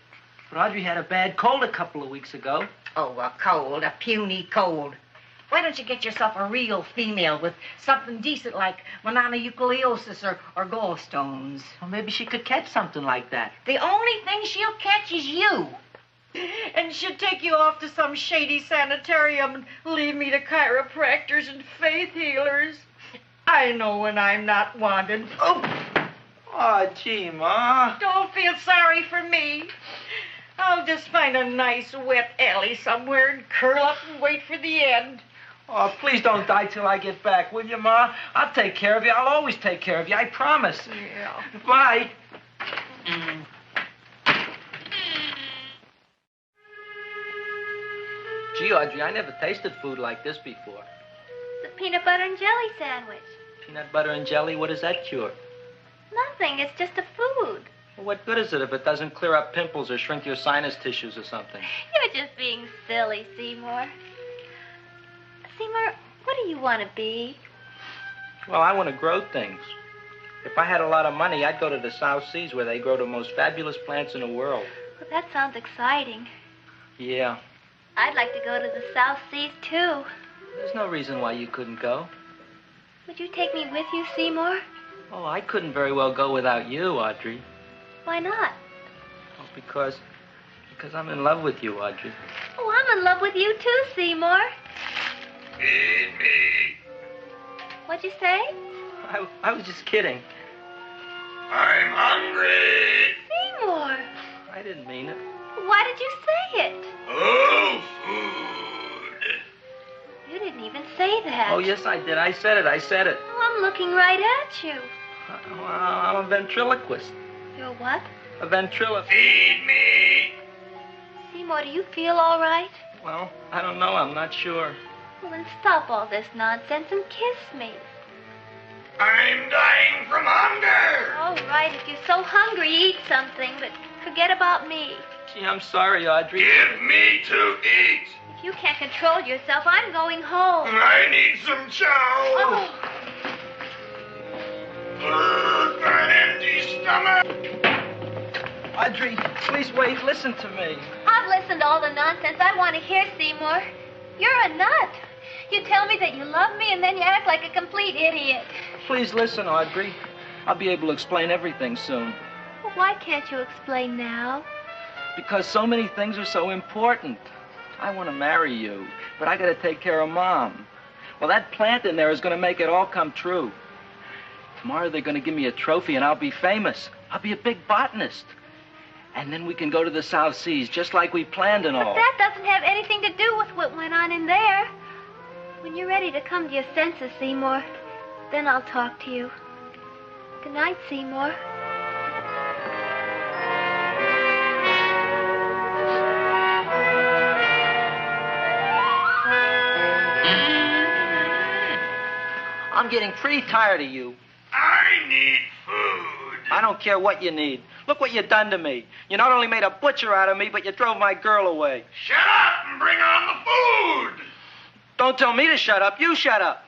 But Audrey had a bad cold a couple of weeks ago. Oh, a cold, a puny cold. Why don't you get yourself a real female with something decent like mononucleosis or gallstones? Well, maybe she could catch something like that. The only thing she'll catch is you. And she'll take you off to some shady sanitarium and leave me to chiropractors and faith healers. I know when I'm not wanted. Oh, gee, Ma. Don't feel sorry for me. I'll just find a nice wet alley somewhere and curl up and wait for the end. Oh, please don't die till I get back, will you, Ma? I'll take care of you. I'll always take care of you. I promise. Yeah. Bye. Gee, Audrey, I never tasted food like this before. The peanut butter and jelly sandwich. Peanut butter and jelly, what does that cure? Nothing. It's just a food. Well, what good is it if it doesn't clear up pimples or shrink your sinus tissues or something? You're just being silly, Seymour. Seymour, what do you want to be? Well, I want to grow things. If I had a lot of money, I'd go to the South Seas where they grow the most fabulous plants in the world. Well, that sounds exciting. Yeah. I'd like to go to the South Seas, too. There's no reason why you couldn't go. Would you take me with you, Seymour? Oh, I couldn't very well go without you, Audrey. Why not? Oh, because I'm in love with you, Audrey. Oh, I'm in love with you, too, Seymour. Feed me. What'd you say? I was just kidding. I'm hungry. Seymour. I didn't mean it. Why did you say it? Oh, food. You didn't even say that. Oh, yes, I did. I said it. Oh, I'm looking right at you. Well, I'm a ventriloquist. You're what? A ventriloquist. Feed me. Seymour, do you feel all right? Well, I don't know. I'm not sure. Well, then stop all this nonsense and kiss me. I'm dying from hunger. All right, if you're so hungry, eat something, but forget about me. Gee, I'm sorry, Audrey. Give me to eat. If you can't control yourself, I'm going home. I need some chow. Oh. An empty stomach. Audrey, please wait. Listen to me. I've listened to all the nonsense I want to hear, Seymour. You're a nut. You tell me that you love me, and then you act like a complete idiot. Please listen, Audrey. I'll be able to explain everything soon. Well, why can't you explain now? Because so many things are so important. I want to marry you, but I got to take care of Mom. Well, that plant in there is going to make it all come true. Tomorrow they're going to give me a trophy, and I'll be famous. I'll be a big botanist. And then we can go to the South Seas, just like we planned and all. But that doesn't have anything to do with what went on in there. When you're ready to come to your senses, Seymour, then I'll talk to you. Good night, Seymour. I'm getting pretty tired of you. I need food. I don't care what you need. Look what you done to me. You not only made a butcher out of me, but you drove my girl away. Shut up and bring on the food. Don't tell me to shut up. You shut up.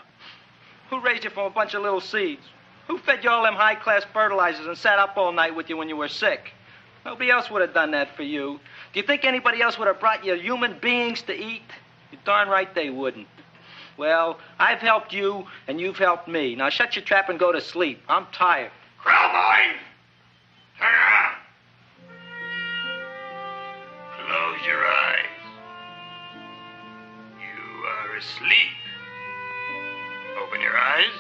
Who raised you from a bunch of little seeds? Who fed you all them high-class fertilizers and sat up all night with you when you were sick? Nobody else would have done that for you. Do you think anybody else would have brought you human beings to eat? You're darn right they wouldn't. Well, I've helped you, and you've helped me. Now shut your trap and go to sleep. I'm tired. Crowboy! Turn around. Close your eyes. You are asleep. Open your eyes.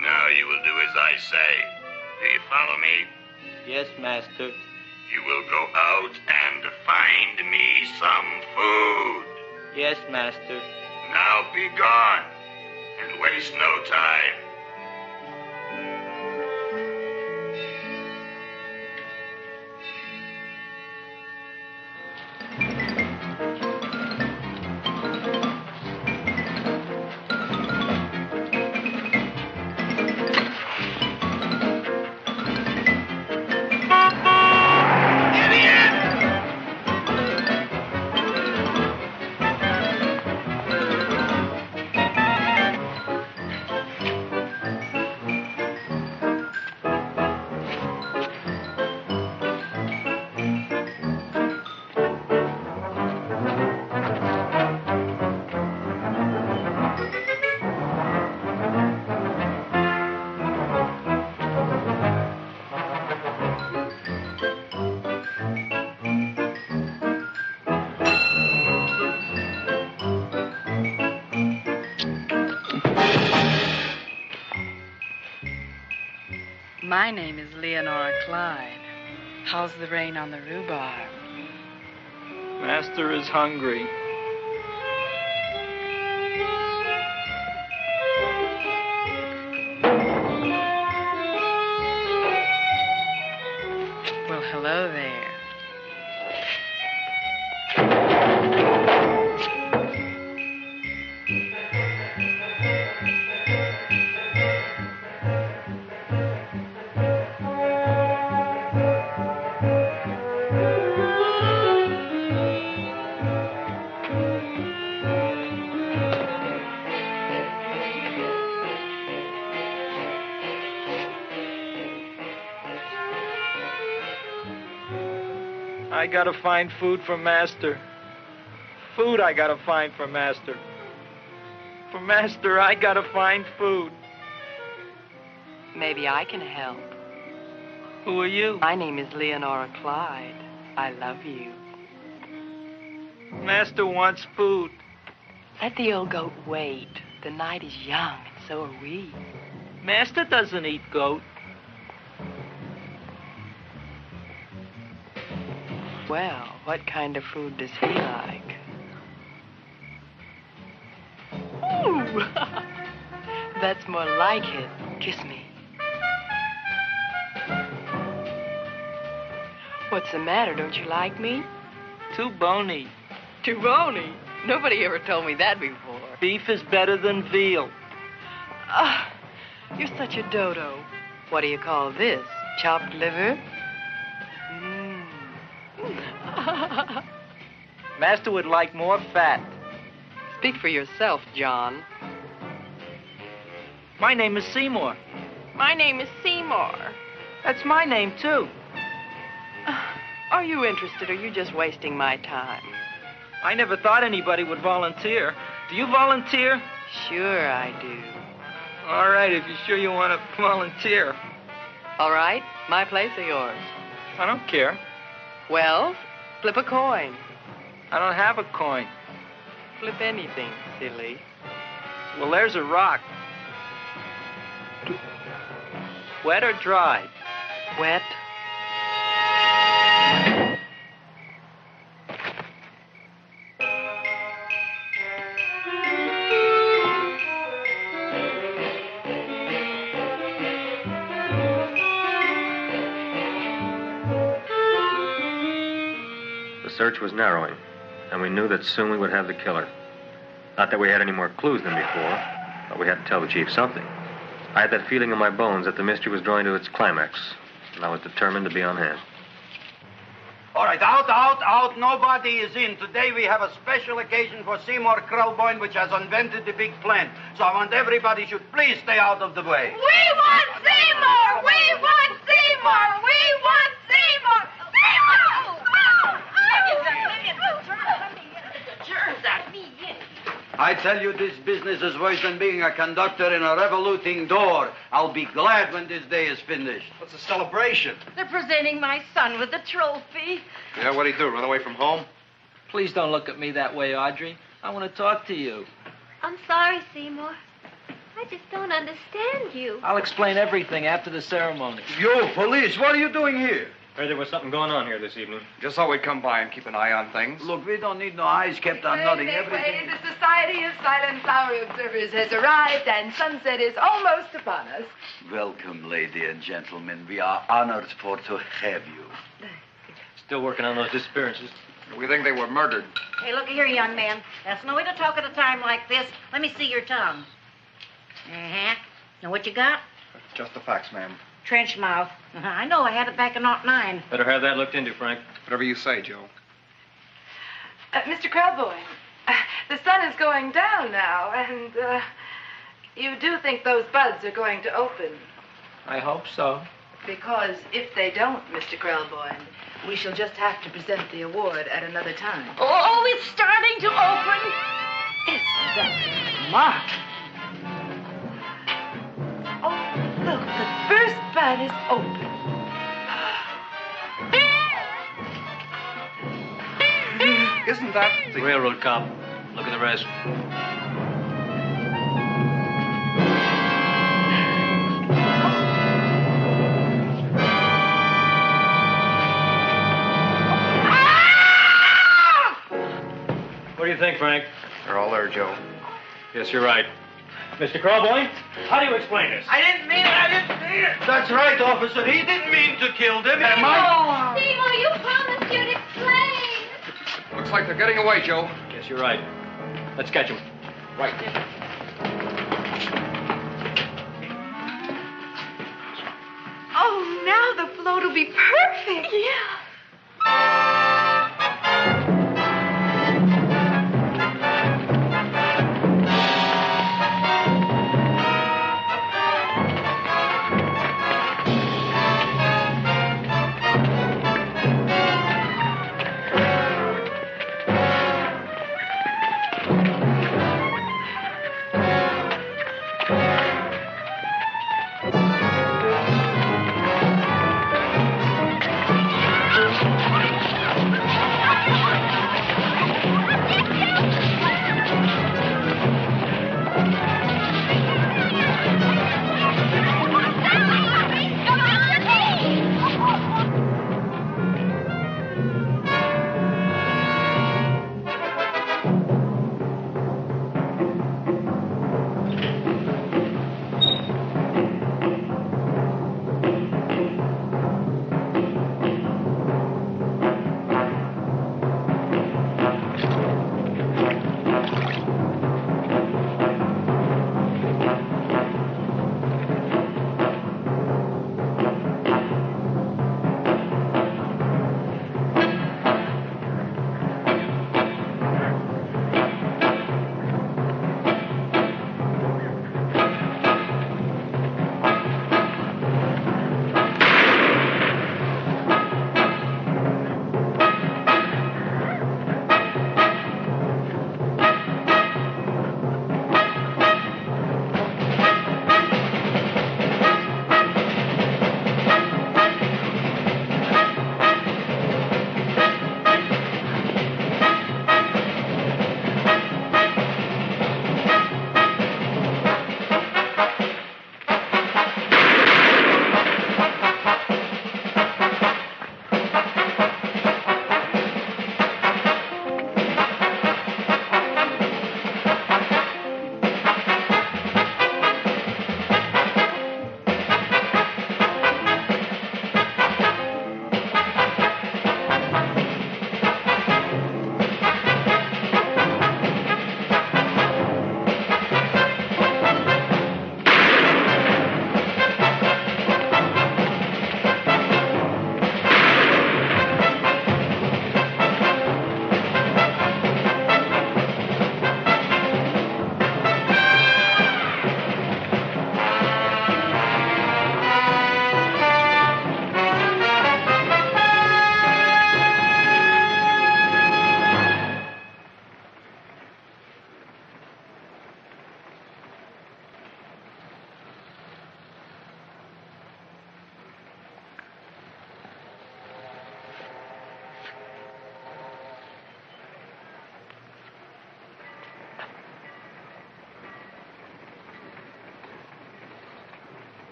Now you will do as I say. Do you follow me? Yes, master. You will go out and find me some food. Yes, master. Now be gone and waste no time. My name is Leonora Clyde. How's the rain on the rhubarb? Master is hungry. Well, hello there. I gotta find food for Master. Food I gotta find for Master. For Master, I gotta find food. Maybe I can help. Who are you? My name is Leonora Clyde. I love you. Master wants food. Let the old goat wait. The night is young, and so are we. Master doesn't eat goat. Well, what kind of food does he like? Ooh! That's more like it. Kiss me. What's the matter? Don't you like me? Too bony. Too bony? Nobody ever told me that before. Beef is better than veal. Ah, you're such a dodo. What do you call this? Chopped liver? Master would like more fat. Speak for yourself, John. My name is Seymour. My name is Seymour. That's my name, too. Are you interested, or are you just wasting my time? I never thought anybody would volunteer. Do you volunteer? Sure I do. All right, if you're sure you want to volunteer. All right, my place or yours? I don't care. Well, flip a coin. I don't have a coin. Flip anything, silly. Well, there's a rock. Wet or dry? Wet. The search was narrowing, and we knew that soon we would have the killer. Not that we had any more clues than before, but we had to tell the chief something. I had that feeling in my bones that the mystery was drawing to its climax, and I was determined to be on hand. All right, out. Nobody is in. Today we have a special occasion for Seymour Krelboyne, which has invented the big plant. So I want everybody should please stay out of the way. We want Seymour! We want Seymour! We want Seymour! I tell you, this business is worse than being a conductor in a revoluting door. I'll be glad when this day is finished. What's a celebration? They're presenting my son with a trophy. Yeah, what'd he do? Run away from home? Please don't look at me that way, Audrey. I want to talk to you. I'm sorry, Seymour. I just don't understand you. I'll explain everything after the ceremony. You, police, what are you doing here? Heard there was something going on here this evening. Just thought we'd come by and keep an eye on things. Look, we don't need no eyes kept on nothing. Everything. The Society of Silent Flower Observers has arrived, and sunset is almost upon us. Welcome, lady and gentlemen. We are honored for to have you. Still working on those disappearances. We think they were murdered. Hey, look here, young man. That's no way to talk at a time like this. Let me see your tongue. Uh-huh. Know what you got? Just the facts, ma'am. Trench mouth. I know. I had it back in '09. Better have that looked into, Frank. Whatever you say, Joe. Mr. Krelboyne, the sun is going down now, and you do think those buds are going to open? I hope so. Because if they don't, Mr. Krelboyne, we shall just have to present the award at another time. Oh, it's starting to open. Isn't that Mark? Oh, look, the first bud is open. Isn't that the railroad cop? Look at the rest. What do you think, Frank? They're all there, Joe. Yes, you're right. Mr. Krelboyne, how do you explain this? I didn't mean it. That's right, officer. He didn't mean to kill them. Am I? Seymour, you promised you'd explain. Looks like they're getting away, Joe. Yes, you're right. Let's catch him. Right. Oh, now the float will be perfect. Yeah.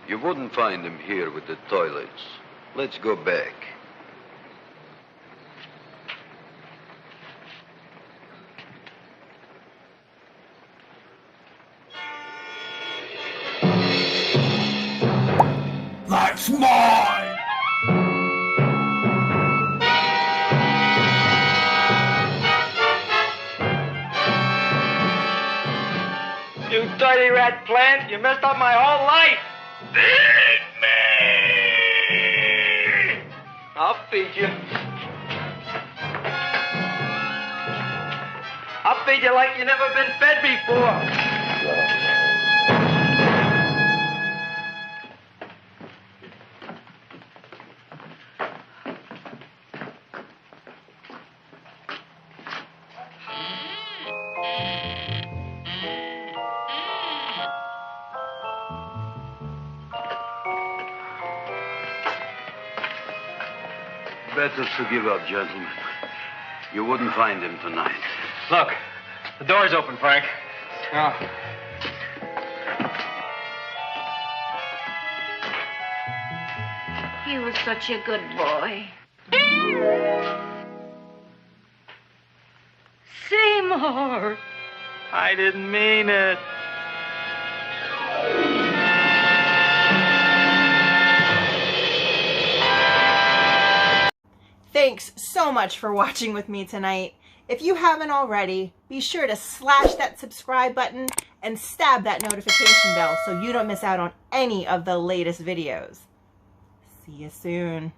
You wouldn't find him here with the toilets. Let's go back. That's mine! You dirty rat plant, you messed up my whole life. Feed me! I'll feed you. I'll feed you like you've never been fed before. Better to give up, gentlemen. You wouldn't find him tonight. Look, the door's open, Frank. Oh. He was such a good boy. Seymour! I didn't mean it. Thanks so much for watching with me tonight. If you haven't already, be sure to slash that subscribe button and stab that notification bell so you don't miss out on any of the latest videos. See you soon.